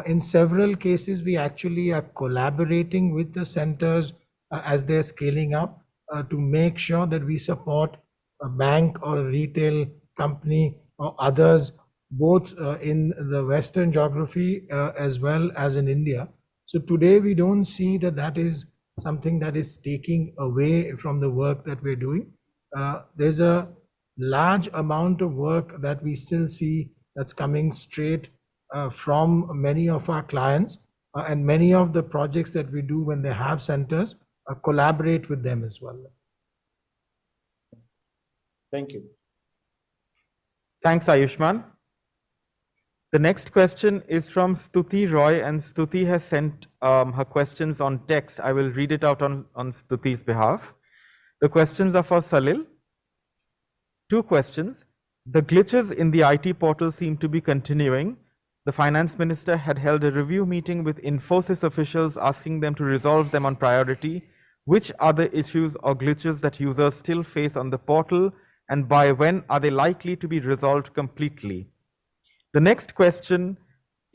In several cases, we actually are collaborating with the centers as they're scaling up to make sure that we support a bank or a retail company or others, both in the Western geography as well as in India. So today we don't see that that is something that is taking away from the work that we're doing. There's a large amount of work that we still see that's coming straight from many of our clients, and many of the projects that we do when they have centers collaborate with them as well. Thank you. Thanks, Ayushman. The next question is from Stuti Roy, and Stuti has sent her questions on text. I will read it out on Stuti's behalf. The questions are for Salil. Two questions. The glitches in the IT portal seem to be continuing. The finance minister had held a review meeting with Infosys officials asking them to resolve them on priority. Which other issues or glitches that users still face on the portal, and by when are they likely to be resolved completely? The next question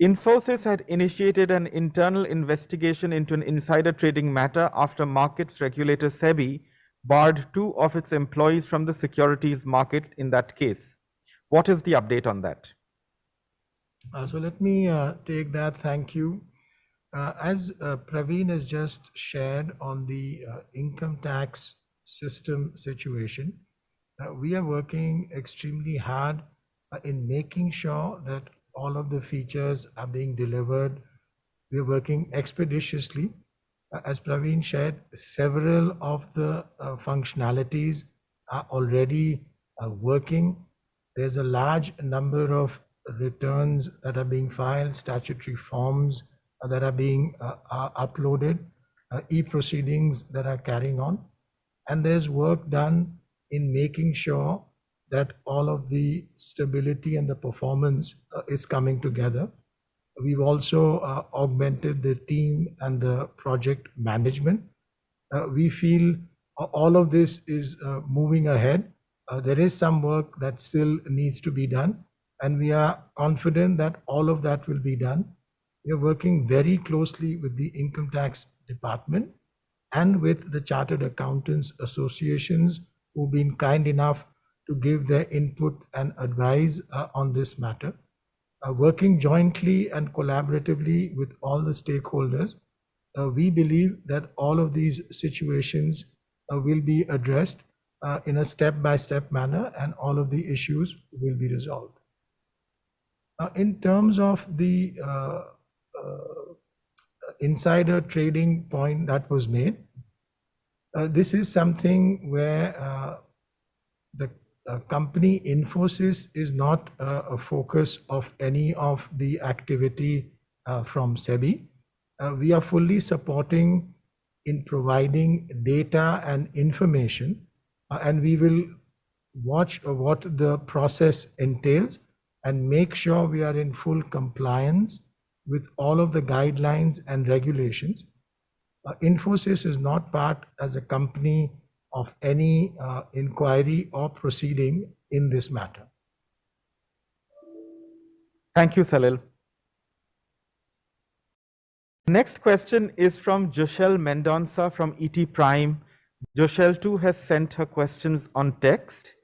Infosys had initiated an internal investigation into an insider trading matter after markets regulator SEBI barred 2 of its employees from the securities market in that case. What is the update on that? So let me take that. Thank you. As Pravin has just shared on the income tax system situation, we are working extremely hard in making sure that all of the features are being delivered. We are working expeditiously. As Pravin shared, several of the functionalities are already working. There's a large number of returns that are being filed, statutory forms that are being uploaded, e-proceedings that are carrying on. And there's work done in making sure that all of the stability and the performance is coming together. We've also augmented the team and the project management. We feel all of this is moving ahead. There is some work that still needs to be done, and we are confident that all of that will be done. We are working very closely with the Income Tax Department and with the Chartered Accountants Associations, who've been kind enough to give their input and advice on this matter. Working jointly and collaboratively with all the stakeholders, we believe that all of these situations will be addressed in a step-by-step manner, and all of the issues will be resolved. In terms of the insider trading point that was made, this is something where the company Infosys is not a focus of any of the activity from SEBI. We are fully supporting in providing data and information, and we will watch what the process entails and make sure we are in full compliance with all of the guidelines and regulations. Infosys is not part as a company of any inquiry or proceeding in this matter. Thank you, Salil. Next question is from Joshelle Mendonça from ET Prime. Joshelle too has sent her questions on text.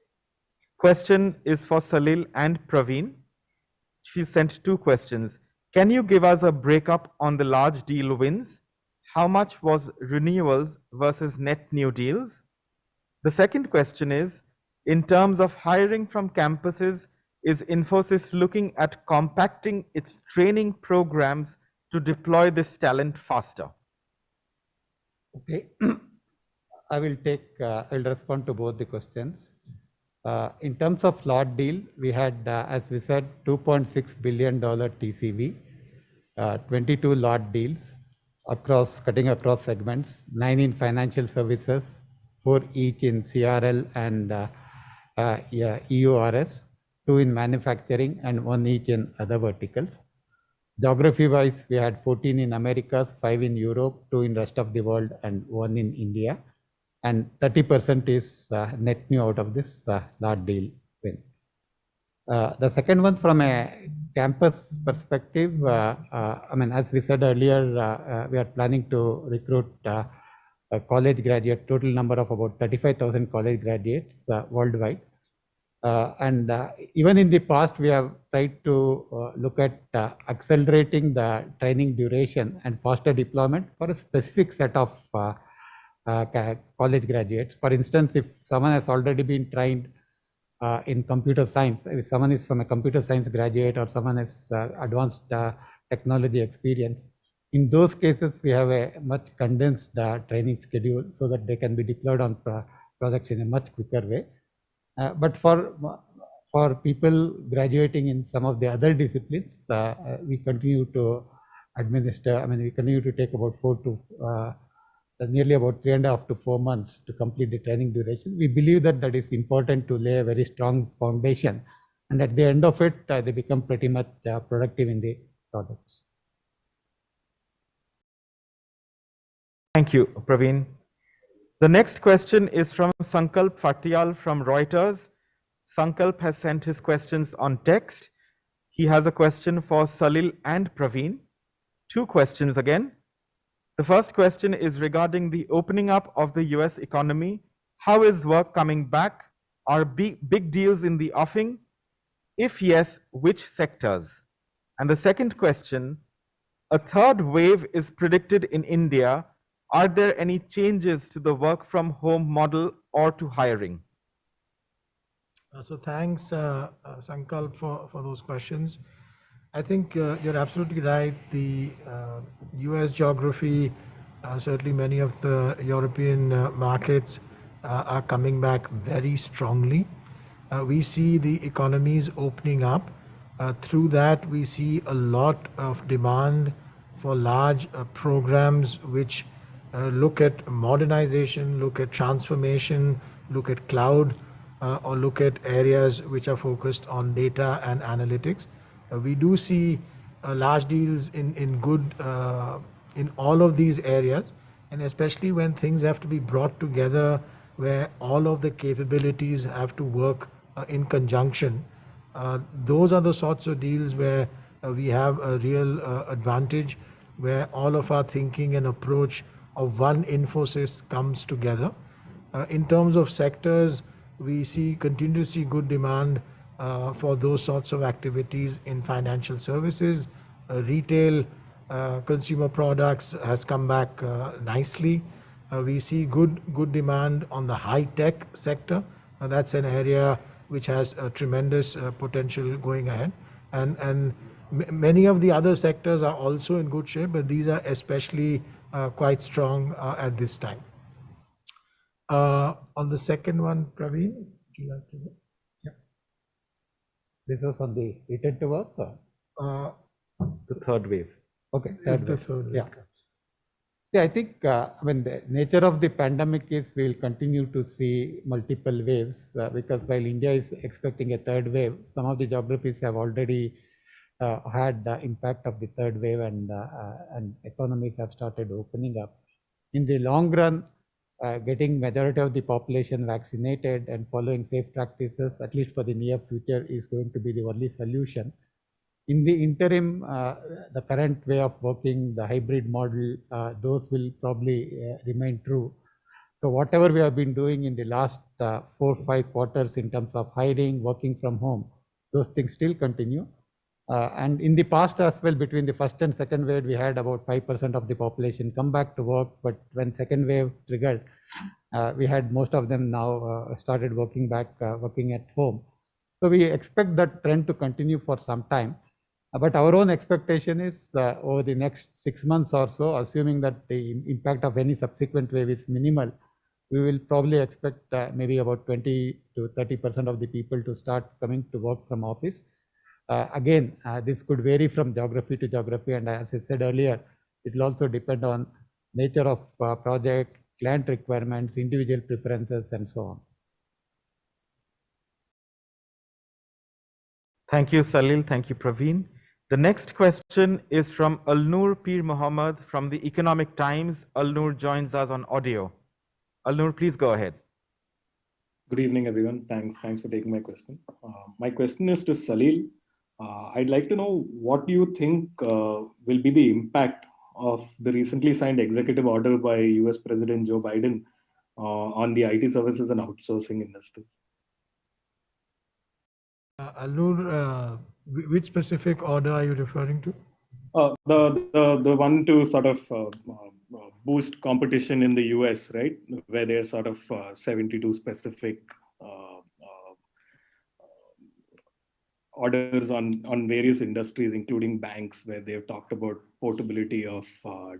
Question is for Salil and Pravin. She sent 2 questions. Can you give us a breakup on the large deal wins? How much was renewals versus net new deals? The second question is, in terms of hiring from campuses, is Infosys looking at compacting its training programs to deploy this talent faster? Okay, I will respond to both the questions. In terms of large deal, we had, as we said, $2.6 billion TCV, 22 large deals cutting across segments, 9 in financial services, 4 each in CRL and EURS, 2 in manufacturing, and 1 each in other verticals. Geography-wise, we had 14 in Americas, 5 in Europe, 2 in rest of the world, and 1 in India. And 30% is net new out of this large deal win. The second one, from a campus perspective, as we said earlier, we are planning to recruit a college graduate, total number of about 35,000 college graduates worldwide. And even in the past, we have tried to look at accelerating the training duration and faster deployment for a specific set of college graduates. For instance, if someone has already been trained in computer science, if someone is from a computer science graduate or someone has advanced technology experience, in those cases, we have a much condensed training schedule so that they can be deployed on projects in a much quicker way. But for people graduating in some of the other disciplines, we continue to administer, we continue to take about nearly about 3.5 to 4 months to complete the training duration. We believe that that is important to lay a very strong foundation. And at the end of it, they become pretty much productive in the products. Thank you, Pravin. The next question is from Sankalp Fatiyal from Reuters. Sankalp has sent his questions on text. He has a question for Salil and Pravin. Two questions again. The first question is regarding the opening up of the US economy. How is work coming back? Are big deals in the offing? If yes, which sectors? And the second question, a third wave is predicted in India. Are there any changes to the work from home model or to hiring? So thanks, Sankalp, for those questions. I think you're absolutely right. The US geography, certainly many of the European markets are coming back very strongly. We see the economies opening up. Through that, we see a lot of demand for large programs which look at modernization, look at transformation, look at cloud, or look at areas which are focused on data and analytics. We do see large deals in all of these areas, and especially when things have to be brought together where all of the capabilities have to work in conjunction. Those are the sorts of deals where we have a real advantage, where all of our thinking and approach of one Infosys comes together. In terms of sectors, we continue to see good demand for those sorts of activities in financial services. Retail, consumer products has come back nicely. We see good demand on the high tech sector. That's an area which has a tremendous potential going ahead. And many of the other sectors are also in good shape, but these are especially quite strong at this time. On the second one, Pravin, would you like to? Yeah. This was on the return to work? The third wave. Okay. The third wave. Yeah. See, I think, the nature of the pandemic is we'll continue to see multiple waves because while India is expecting a third wave, some of the geographies have already had the impact of the third wave and economies have started opening up. In the long run, getting majority of the population vaccinated and following safe practices, at least for the near future, is going to be the only solution. In the interim, the current way of working, the hybrid model, those will probably remain true. So whatever we have been doing in the last 4 or 5 quarters in terms of hiring, working from home, those things still continue. And in the past as well, between the first and second wave, we had about 5% of the population come back to work. But when second wave triggered, we had most of them now started working back, working at home. So we expect that trend to continue for some time. But our own expectation is over the next 6 months or so, assuming that the impact of any subsequent wave is minimal, we will probably expect maybe about 20 to 30% of the people to start coming to work from office. Again, this could vary from geography to geography, and as I said earlier, it will also depend on nature of project, client requirements, individual preferences, and so on. Thank you, Salil. Thank you, Pravin. The next question is from Alnoor Pir Mohammed from the Economic Times. Alnoor joins us on audio. Alnoor, please go ahead. Good evening, everyone. Thanks for taking my question. My question is to Salil. I'd like to know what do you think will be the impact of the recently signed executive order by US President Joe Biden on the IT services and outsourcing industry? Alnoor, which specific order are you referring to? The one to sort of boost competition in the US, right? Where there's sort of 72 specific orders on various industries, including banks, where they've talked about portability of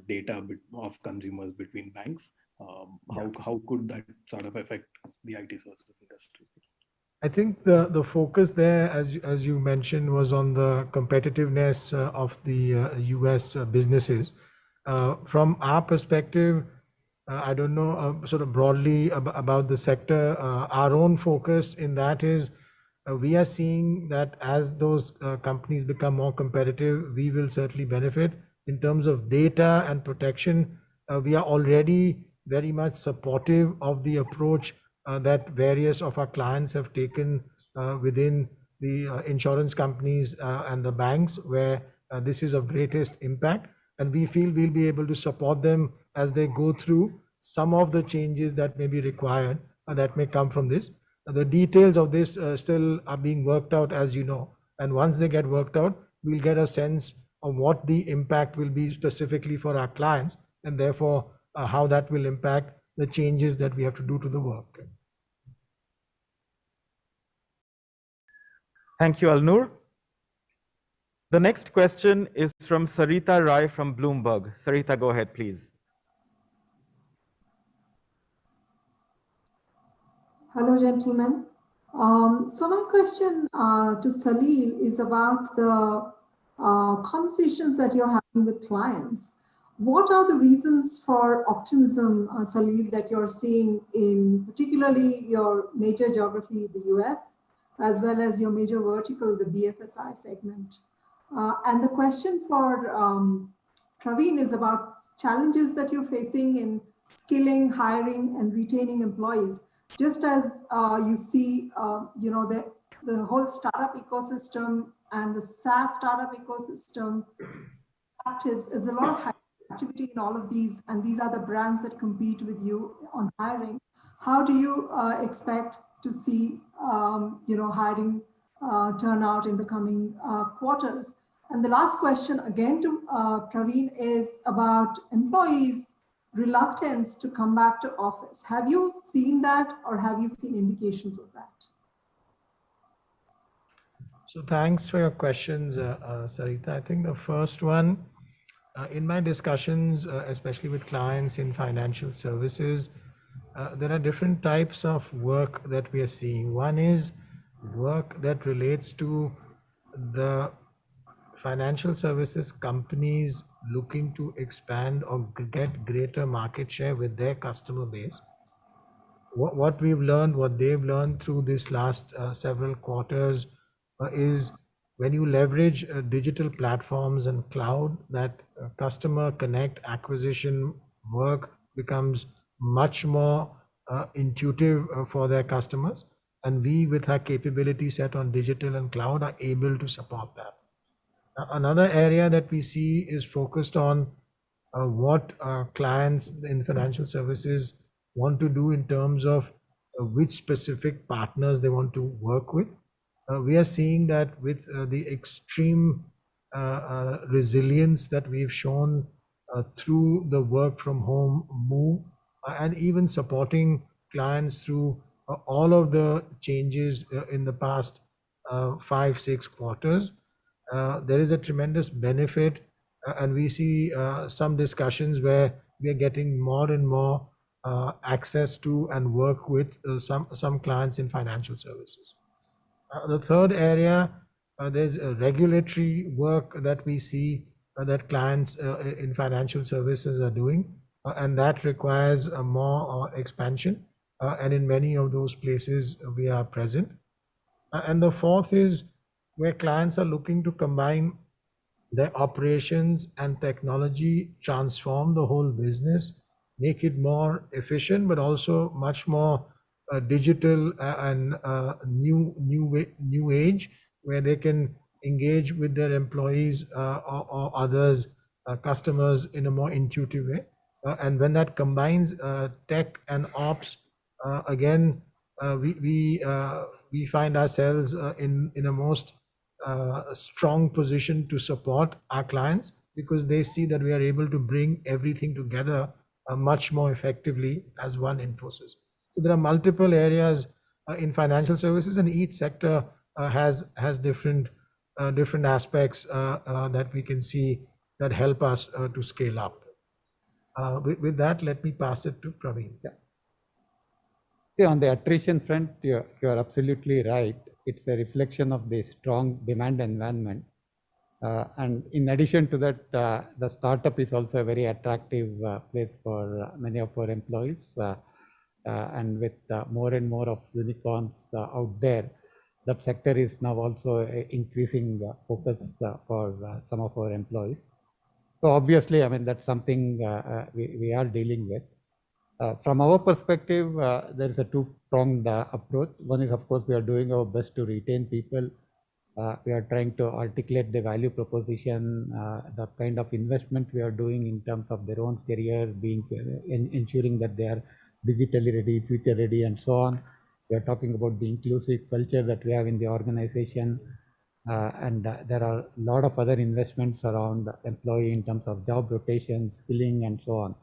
data of consumers between banks. How could that sort of affect the IT services industry? I think the focus there, as you mentioned, was on the competitiveness of the US businesses. From our perspective, I don't know sort of broadly about the sector. Our own focus in that is we are seeing that as those companies become more competitive, we will certainly benefit. In terms of data and protection, we are already very much supportive of the approach that various of our clients have taken within the insurance companies and the banks where this is of greatest impact. And we feel we'll be able to support them as they go through some of the changes that may be required that may come from this. The details of this still are being worked out, as you know. And once they get worked out, we'll get a sense of what the impact will be specifically for our clients, and therefore how that will impact the changes that we have to do to the work. Thank you, Alnur. The next question is from Sarita Rai from Bloomberg. Sarita, go ahead, please. Hello, gentlemen. So my question to Salil is about the conversations that you're having with clients. What are the reasons for optimism, Salil, that you're seeing in particularly your major geography, the US, as well as your major vertical, the BFSI segment? And the question for Pravin is about challenges that you're facing in skilling, hiring, and retaining employees. Just as you see, the whole startup ecosystem and the SaaS startup ecosystem actives, there's a lot of activity in all of these, and these are the brands that compete with you on hiring. How do you expect to see, hiring turn out in the coming quarters? And the last question again to Pravin is about employees' reluctance to come back to office. Have you seen that, or have you seen indications of that? So thanks for your questions, Sarita. I think the first one, in my discussions, especially with clients in financial services, there are different types of work that we are seeing. One is work that relates to the financial services companies looking to expand or get greater market share with their customer base. What we've learned, what they've learned through this last several quarters is when you leverage digital platforms and cloud, that customer connect acquisition work becomes much more intuitive for their customers. And we, with our capability set on digital and cloud, are able to support that. Another area that we see is focused on what clients in financial services want to do in terms of which specific partners they want to work with. We are seeing that with the extreme resilience that we've shown through the work from home move, and even supporting clients through all of the changes in the past 5-6 quarters. There is a tremendous benefit, and we see some discussions where we are getting more and more access to and work with some clients in financial services. The third area, there's regulatory work that we see that clients in financial services are doing, and that requires more expansion. And in many of those places, we are present. And the fourth is where clients are looking to combine their operations and technology, transform the whole business, make it more efficient, but also much more digital and new age, where they can engage with their employees or others, customers, in a more intuitive way. And when that combines tech and ops, again, we find ourselves in a most strong position to support our clients, because they see that we are able to bring everything together much more effectively as one Infosys. So there are multiple areas in financial services, and each sector has different aspects that we can see that help us to scale up. With that, let me pass it to Pravin. Yeah. See, on the attrition front, you're absolutely right. It's a reflection of the strong demand environment. And in addition to that, the startup is also a very attractive place for many of our employees. And with more and more of unicorns out there, that sector is now also increasing focus for some of our employees. So obviously, I mean, that's something we are dealing with. From our perspective, there is a two-pronged approach. One is, of course, we are doing our best to retain people We are trying to articulate the value proposition, the kind of investment we are doing in terms of their own career, ensuring that they are digitally ready, future ready, and so on. We are talking about the inclusive culture that we have in the organization. There are a lot of other investments around employee in terms of job rotation, skilling, and so on.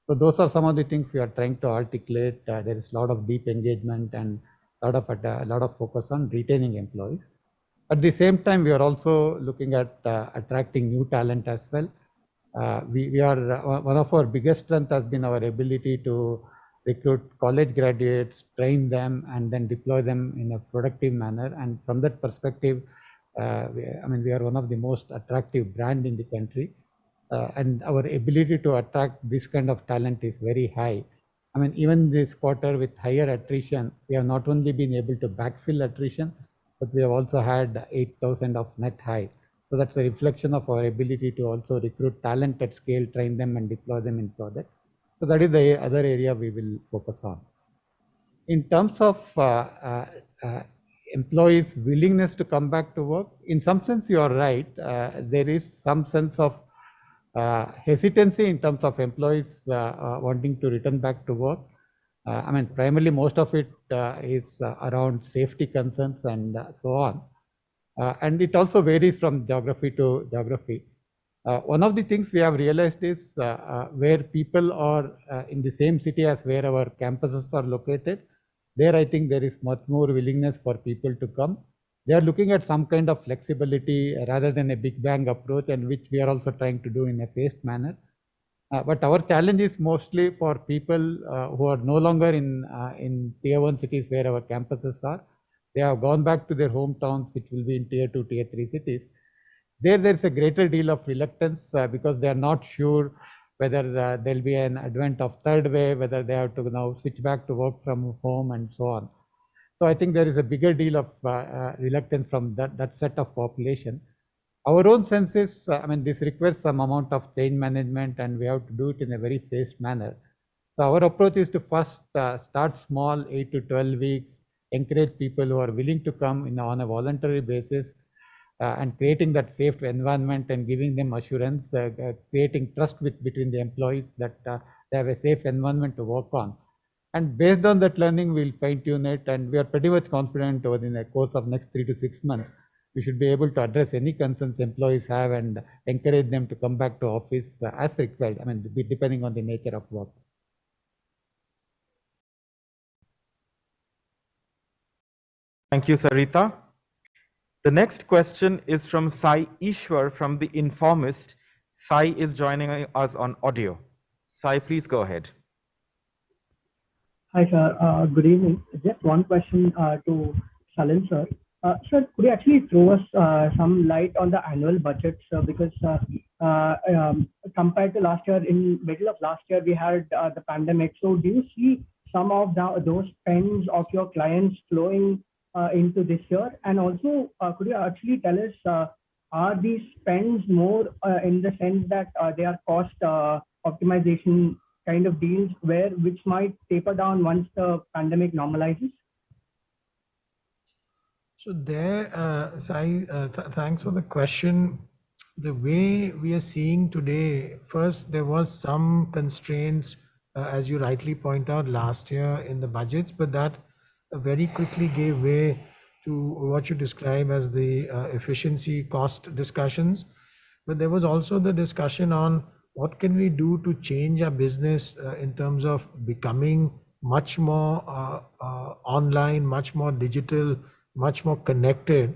So those are some of the things we are trying to articulate. There is a lot of deep engagement and a lot of focus on retaining employees. At the same time, we are also looking at attracting new talent as well. We are one of our biggest strengths has been our ability to recruit college graduates, train them, and then deploy them in a productive manner. And from that perspective, we are one of the most attractive brand in the country, and our ability to attract this kind of talent is very high. Even this quarter with higher attrition, we have not only been able to backfill attrition, but we have also had 8,000 of net high. So that's a reflection of our ability to also recruit talent at scale, train them, and deploy them in projects. So that is the other area we will focus on. In terms of employees' willingness to come back to work, in some sense you are right. There is some sense of hesitancy in terms of employees wanting to return back to work. Primarily most of it is around safety concerns and so on. And it also varies from geography to geography. One of the things we have realized is where people are in the same city as where our campuses are located, there I think there is much more willingness for people to come. They are looking at some kind of flexibility rather than a big bang approach, and which we are also trying to do in a phased manner. But our challenge is mostly for people who are no longer in tier 1 cities where our campuses are. They have gone back to their hometowns, which will be in tier 2, tier 3 cities. There is a greater deal of reluctance because they are not sure whether there will be an advent of third wave, whether they have to now switch back to work from home and so on. So I think there is a bigger deal of reluctance from that set of population. Our own sense is, this requires some amount of change management, and we have to do it in a very phased manner. So our approach is to first start small, 8 to 12 weeks, encourage people who are willing to come on a voluntary basis, and creating that safe environment and giving them assurance, creating trust between the employees that they have a safe environment to work on. And based on that learning, we'll fine tune it, and we are pretty much confident over the course of next 3 to 6 months, we should be able to address any concerns employees have and encourage them to come back to office as required, depending on the nature of work. Thank you, Sarita. The next question is from Sai Ishwar from the Informist. Sai is joining us on audio. Sai, please go ahead. Hi, sir. Good evening. Just one question to Salil, sir. Sir, could you actually throw us some light on the annual budget, sir? Because compared to last year, in middle of last year, we had the pandemic. So do you see some of those spends of your clients flowing into this year? And also, could you actually tell us, are these spends more in the sense that they are cost optimization kind of deals which might taper down once the pandemic normalizes? So there, Sai, thanks for the question. The way we are seeing today, first, there was some constraints, as you rightly point out, last year in the budgets, but that very quickly gave way to what you describe as the efficiency cost discussions. But there was also the discussion on what can we do to change our business in terms of becoming much more online, much more digital, much more connected,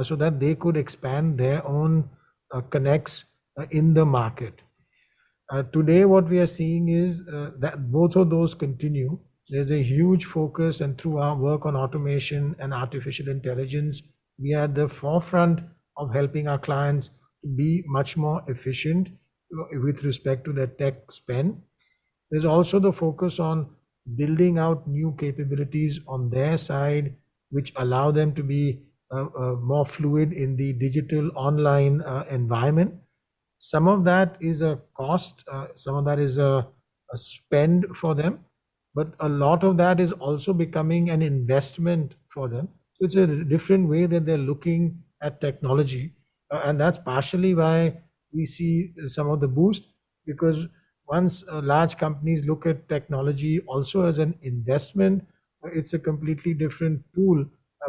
so that they could expand their own connects in the market. Today, what we are seeing is that both of those continue. There's a huge focus, and through our work on automation and artificial intelligence, we are at the forefront of helping our clients to be much more efficient with respect to their tech spend. There's also the focus on building out new capabilities on their side, which allow them to be more fluid in the digital online environment. Some of that is a cost, some of that is a spend for them, but a lot of that is also becoming an investment for them. So it's a different way that they're looking at technology. And that's partially why we see some of the boost, because once large companies look at technology also as an investment, it's a completely different pool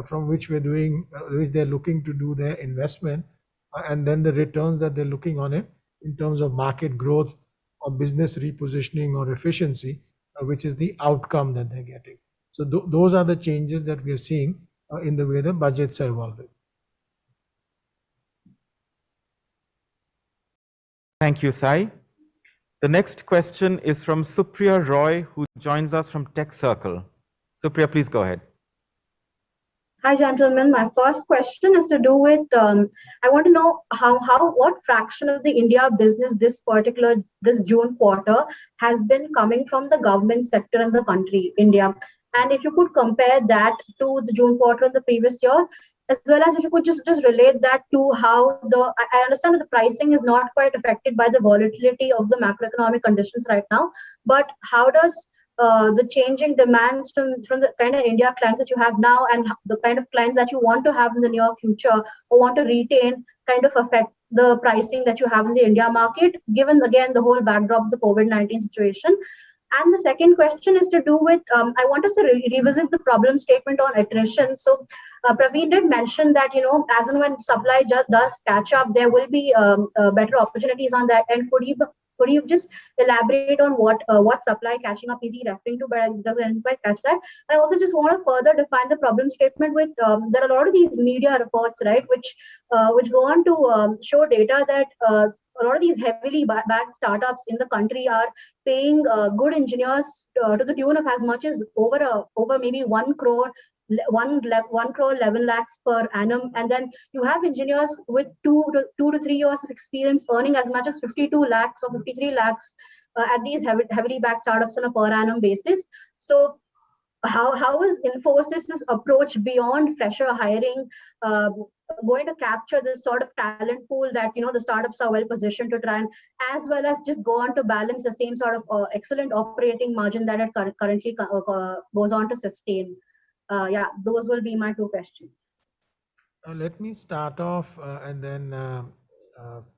from which which they're looking to do their investment, and then the returns that they're looking on it in terms of market growth or business repositioning or efficiency, which is the outcome that they're getting. So those are the changes that we are seeing in the way the budgets are evolving. Thank you, Sai. The next question is from Supriya Roy, who joins us from Tech Circle. Supriya, please go ahead. Hi, gentlemen. My first question is to do with, I want to know what fraction of the India business this June quarter has been coming from the government sector in the country, India. And if you could compare that to the June quarter of the previous year, as well as if you could just relate that to how I understand that the pricing is not quite affected by the volatility of the macroeconomic conditions right now, but how does the changing demands from the kind of India clients that you have now and the kind of clients that you want to have in the near future or want to retain kind of affect the pricing that you have in the India market, given again the whole backdrop of the COVID-19 situation? And the second question is to do with, I want us to revisit the problem statement on attrition. So Pravin did mention that, as and when supply does catch up, there will be better opportunities on that. And could you just elaborate on what supply catching up is he referring to? But I doesn't quite catch that. I also just want to further define the problem statement with there are a lot of these media reports, right, which go on to show data that a lot of these heavily backed startups in the country are paying good engineers to the tune of as much as over maybe 1 crore 11 lakhs per annum, and then you have engineers with 2 to 3 years of experience earning as much as 52 lakhs or 53 lakhs at these heavily backed startups on a per annum basis. So how is Infosys' approach beyond fresher hiring going to capture this sort of talent pool that the startups are well positioned to try and, as well as just go on to balance the same sort of excellent operating margin that it currently goes on to sustain? Yeah, those will be my two questions. Let me start off and then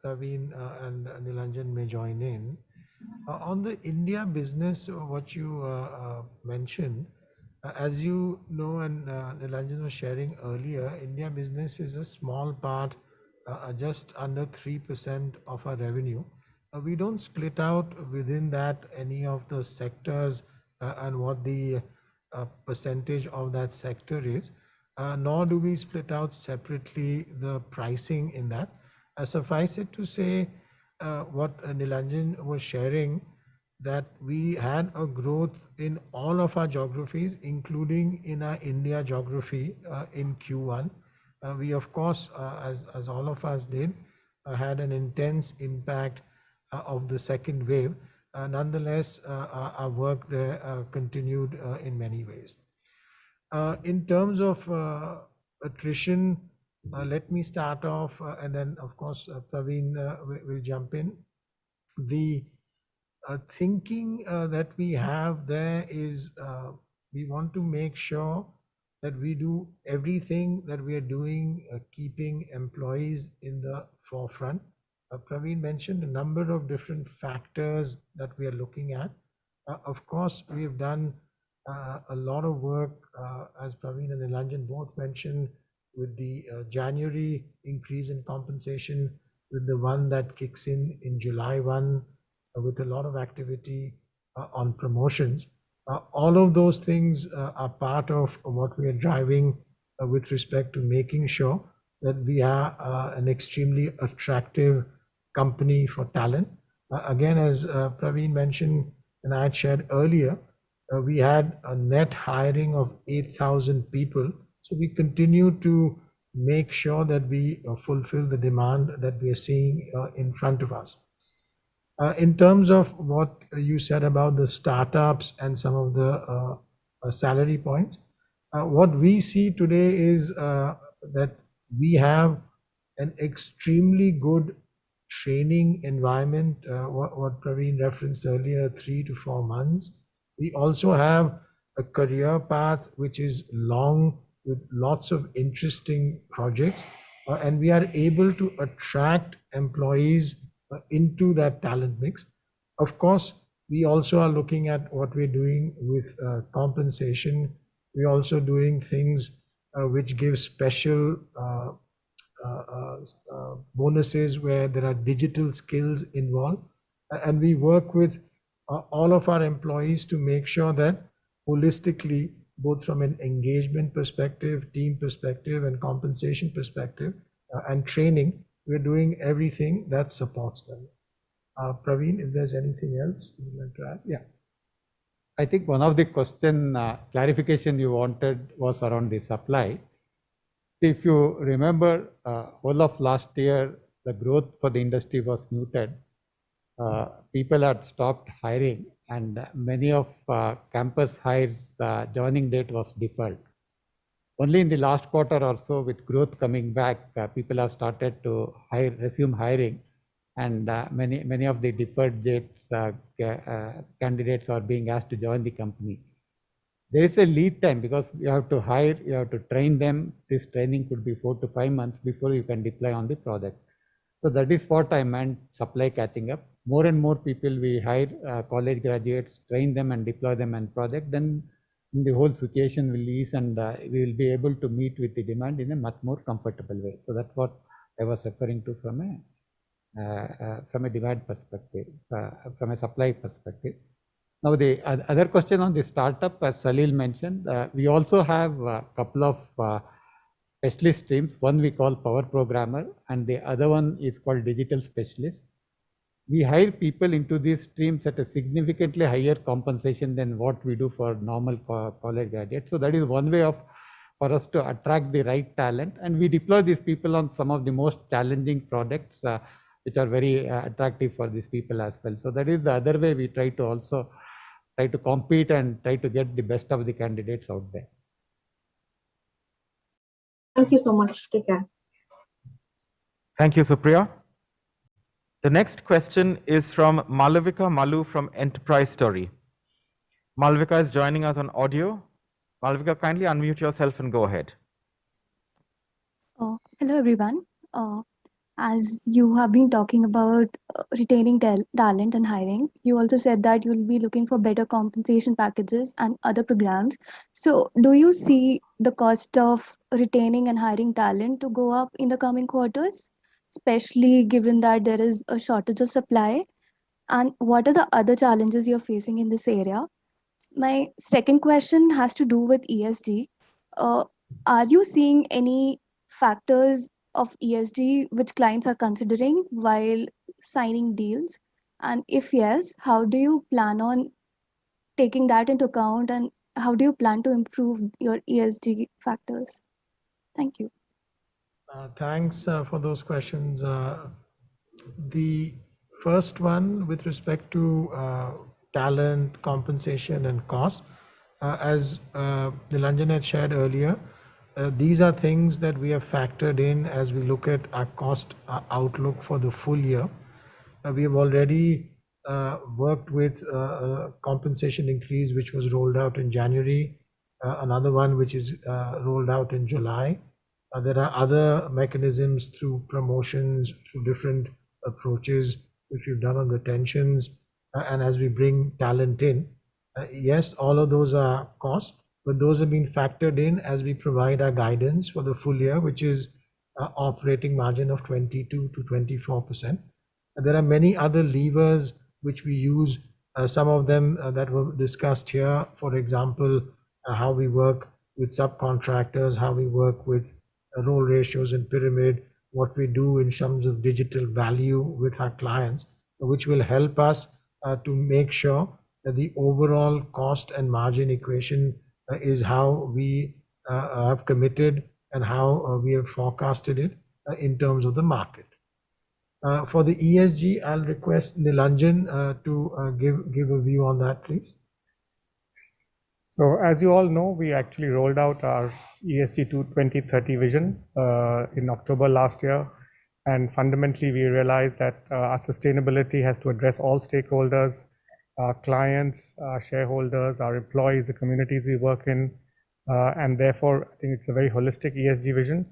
Pravin and Nilanjan may join in. On the India business, what you mentioned, as you know, and Nilanjan was sharing earlier, India business is a small part, just under 3% of our revenue. We don't split out within that any of the sectors and what the percentage of that sector is, nor do we split out separately the pricing in that. Suffice it to say, what Nilanjan was sharing, that we had a growth in all of our geographies, including in our India geography in Q1. We, of course, as all of us did, had an intense impact of the second wave. Nonetheless, our work there continued in many ways. In terms of attrition, let me start off and then, of course, Pravin will jump in. The thinking that we have there is we want to make sure that we do everything that we are doing, keeping employees in the forefront. Pravin mentioned a number of different factors that we are looking at. Of course, we have done a lot of work, as Pravin and Nilanjan both mentioned, with the January increase in compensation, with the one that kicks in July 1, with a lot of activity on promotions. All of those things are part of what we are driving with respect to making sure that we are an extremely attractive company for talent. Again, as Pravin mentioned and I had shared earlier, we had a net hiring of 8,000 people. So we continue to make sure that we fulfill the demand that we are seeing in front of us. In terms of what you said about the startups and some of the salary points, what we see today is that we have an extremely good training environment, what Pravin referenced earlier, 3 to 4 months. We also have a career path which is long with lots of interesting projects. and we are able to attract employees into that talent mix. Of course, we also are looking at what we're doing with compensation. We're also doing things which give special bonuses where there are digital skills involved. And we work with all of our employees to make sure that holistically, both from an engagement perspective, team perspective, and compensation perspective, and training, we're doing everything that supports them. Pravin, if there's anything else you'd like to add? Yeah. I think one of the question clarification you wanted was around the supply. See, if you remember, whole of last year, the growth for the industry was muted. People had stopped hiring, and many of campus hires joining date was deferred. Only in the last quarter or so, with growth coming back, people have started to resume hiring, and many of the deferred dates candidates are being asked to join the company. There is a lead time because you have to hire, you have to train them. This training could be 4 to 5 months before you can deploy on the project. So that is what I meant, supply catching up. More and more people we hire, college graduates, train them and deploy them on project, then the whole situation will ease, and we will be able to meet with the demand in a much more comfortable way. So that's what I was referring to from a demand perspective, from a supply perspective. Now the other question on the startup, as Salil mentioned, we also have a couple of specialist streams. One we call power programmer, and the other one is called digital specialist. We hire people into these streams at a significantly higher compensation than what we do for normal college graduates. So that is one way for us to attract the right talent, and we deploy these people on some of the most challenging projects which are very attractive for these people as well. So that is the other way we try to compete and try to get the best of the candidates out there. Thank you so much. Take care. Thank you, Supriya. The next question is from Malavika Malu from Enterprise Story. Malavika is joining us on audio. Malavika, kindly unmute yourself and go ahead. Hello, everyone. As you have been talking about retaining talent and hiring, you also said that you'll be looking for better compensation packages and other programs. So do you see the cost of retaining and hiring talent to go up in the coming quarters, especially given that there is a shortage of supply? And what are the other challenges you're facing in this area? My second question has to do with ESG. Are you seeing any factors of ESG which clients are considering while signing deals? And if yes, how do you plan on taking that into account, and how do you plan to improve your ESG factors? Thank you. Thanks for those questions. The first one with respect to talent, compensation, and cost, as Nilanjan had shared earlier, these are things that we have factored in as we look at our cost outlook for the full year. We have already worked with a compensation increase which was rolled out in January, another one which is rolled out in July. There are other mechanisms through promotions, through different approaches which we've done on retentions, and as we bring talent in. Yes, all of those are cost, but those have been factored in as we provide our guidance for the full year, which is operating margin of 22 to 24%. There are many other levers which we use, some of them that were discussed here. For example, how we work with subcontractors, how we work with role ratios and pyramid, what we do in terms of digital value with our clients, which will help us to make sure that the overall cost and margin equation is how we have committed and how we have forecasted it in terms of the market. For the ESG, I'll request Nilanjan to give a view on that, please. So as you all know, we actually rolled out our ESG 2030 vision in October last year. And fundamentally, we realized that our sustainability has to address all stakeholders, our clients, our shareholders, our employees, the communities we work in. And therefore, I think it's a very holistic ESG vision.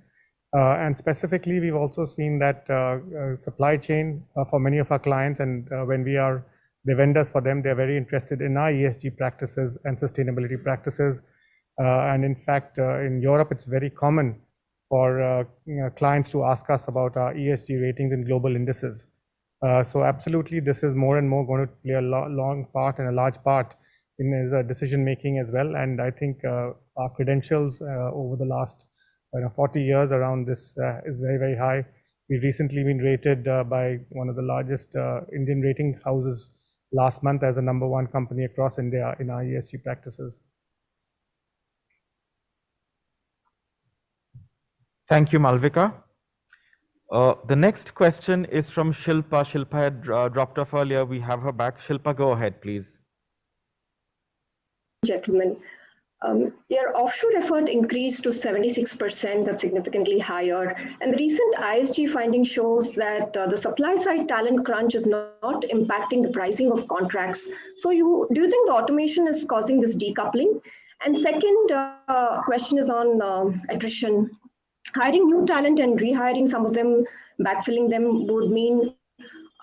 And specifically, we've also seen that supply chain for many of our clients, and when we are the vendors for them, they're very interested in our ESG practices and sustainability practices. And in fact, in Europe, it's very common for clients to ask us about our ESG ratings in global indices. So absolutely, this is more and more going to play a long part and a large part in his decision making as well. And I think our credentials over the last 40 years around this is very, very high. We've recently been rated by one of the largest Indian rating houses last month as the #1 company across India in our ESG practices. Thank you, Malvika. The next question is from Shilpa. Shilpa had dropped off earlier. We have her back. Shilpa, go ahead, please. Gentlemen, your offshore effort increased to 76%, that's significantly higher. And the recent ISG finding shows that the supply side talent crunch is not impacting the pricing of contracts. So do you think the automation is causing this decoupling? And second question is on attrition. Hiring new talent and rehiring some of them, backfilling them would mean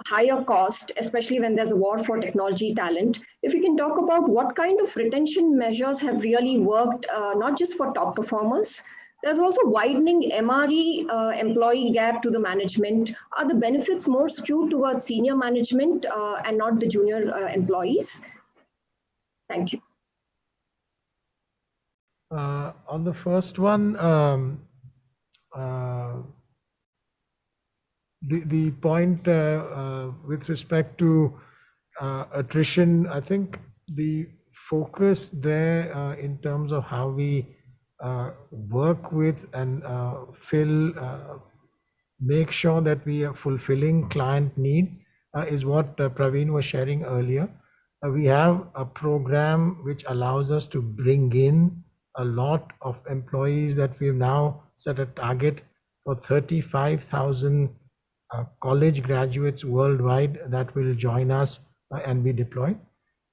higher cost, especially when there's a war for technology talent. If you can talk about what kind of retention measures have really worked, not just for top performers. There's also widening MRE employee gap to the management. Are the benefits more skewed towards senior management and not the junior employees? Thank you. On the first one, the point with respect to attrition, I think the focus there in terms of how we work with and make sure that we are fulfilling client need is what Pravin was sharing earlier. We have a program which allows us to bring in a lot of employees that we've now set a target for 35,000 college graduates worldwide that will join us and be deployed.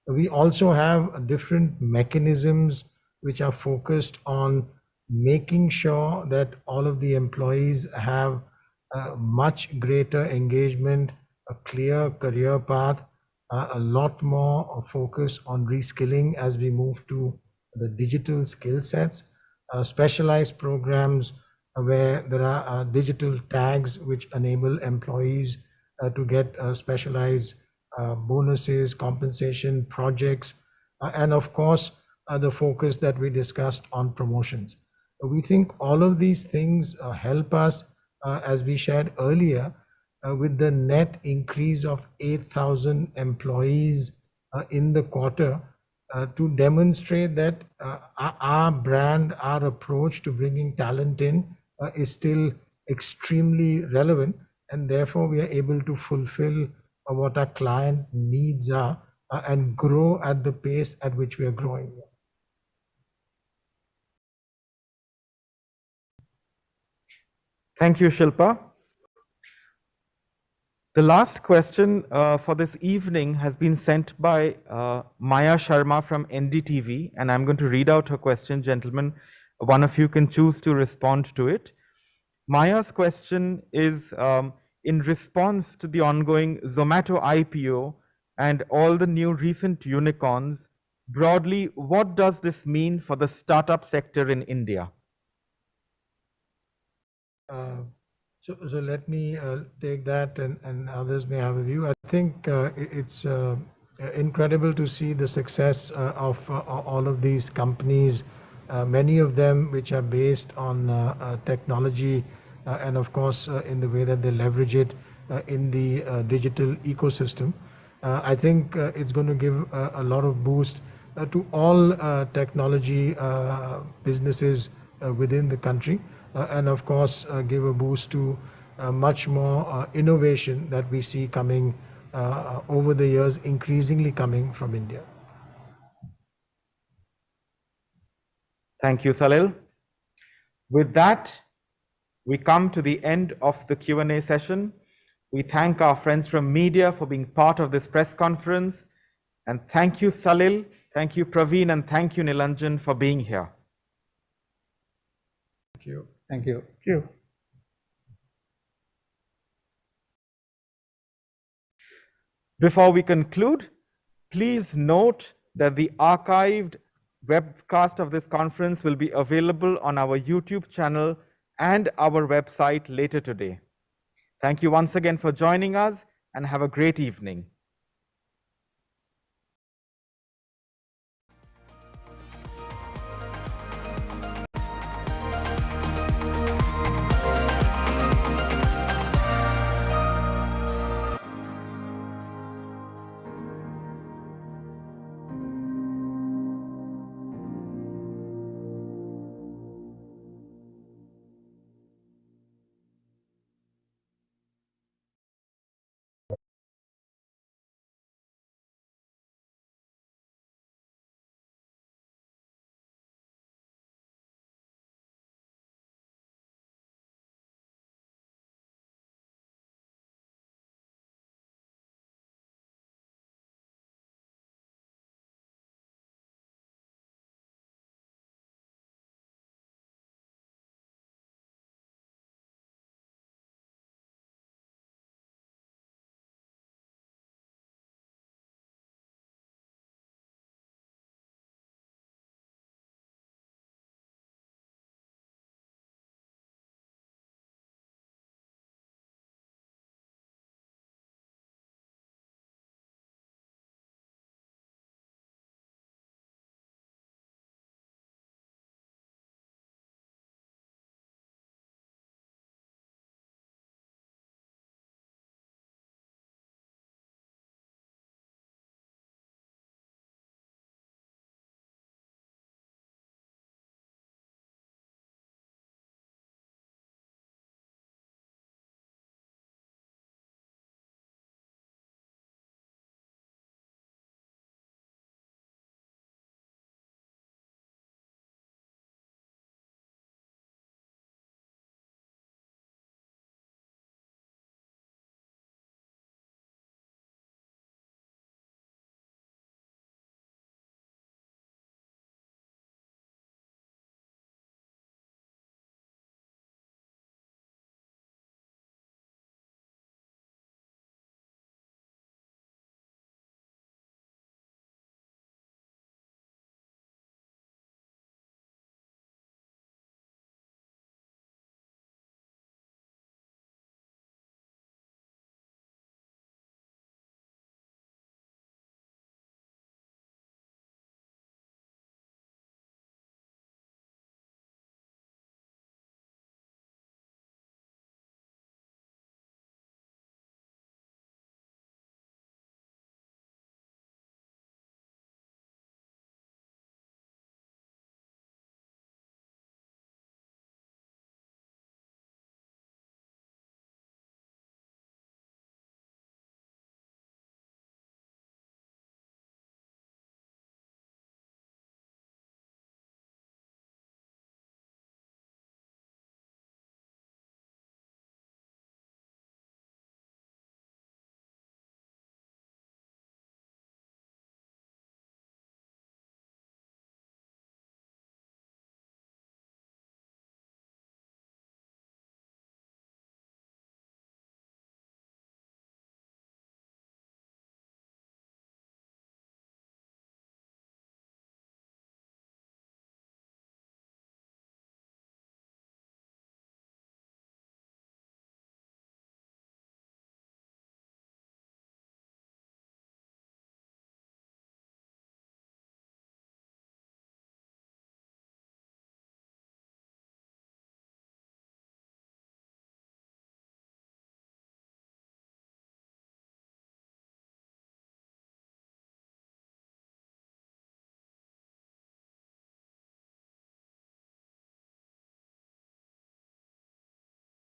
We also have different mechanisms which are focused on making sure that all of the employees have a much greater engagement, a clear career path, a lot more focus on reskilling as we move to the digital skill sets, specialized programs where there are digital tags which enable employees to get specialized bonuses, compensation, projects, and of course, the focus that we discussed on promotions. We think all of these things help us, as we shared earlier, with the net increase of 8,000 employees in the quarter, to demonstrate that our brand, our approach to bringing talent in is still extremely relevant, and therefore we are able to fulfill what our client needs are and grow at the pace at which we are growing. Thank you, Shilpa. The last question for this evening has been sent by Maya Sharma from NDTV, and I'm going to read out her question, gentlemen. One of you can choose to respond to it. Maya's question is in response to the ongoing Zomato IPO and all the new recent unicorns, broadly, what does this mean for the startup sector in India? So let me take that, and others may have a view. I think it's incredible to see the success of all of these companies, many of them which are based on technology and of course in the way that they leverage it in the digital ecosystem. I think it's going to give a lot of boost to all technology businesses within the country. And of course, give a boost to much more innovation that we see coming over the years, increasingly coming from India. Thank you, Salil. With that, we come to the end of the Q&A session. We thank our friends from media for being part of this press conference. And thank you, Salil, thank you, Pravin, and thank you, Nilanjan, for being here. Thank you. Thank you. Thank you. Before we conclude, please note that the archived webcast of this conference will be available on our YouTube channel and our website later today. Thank you once again for joining us and have a great evening.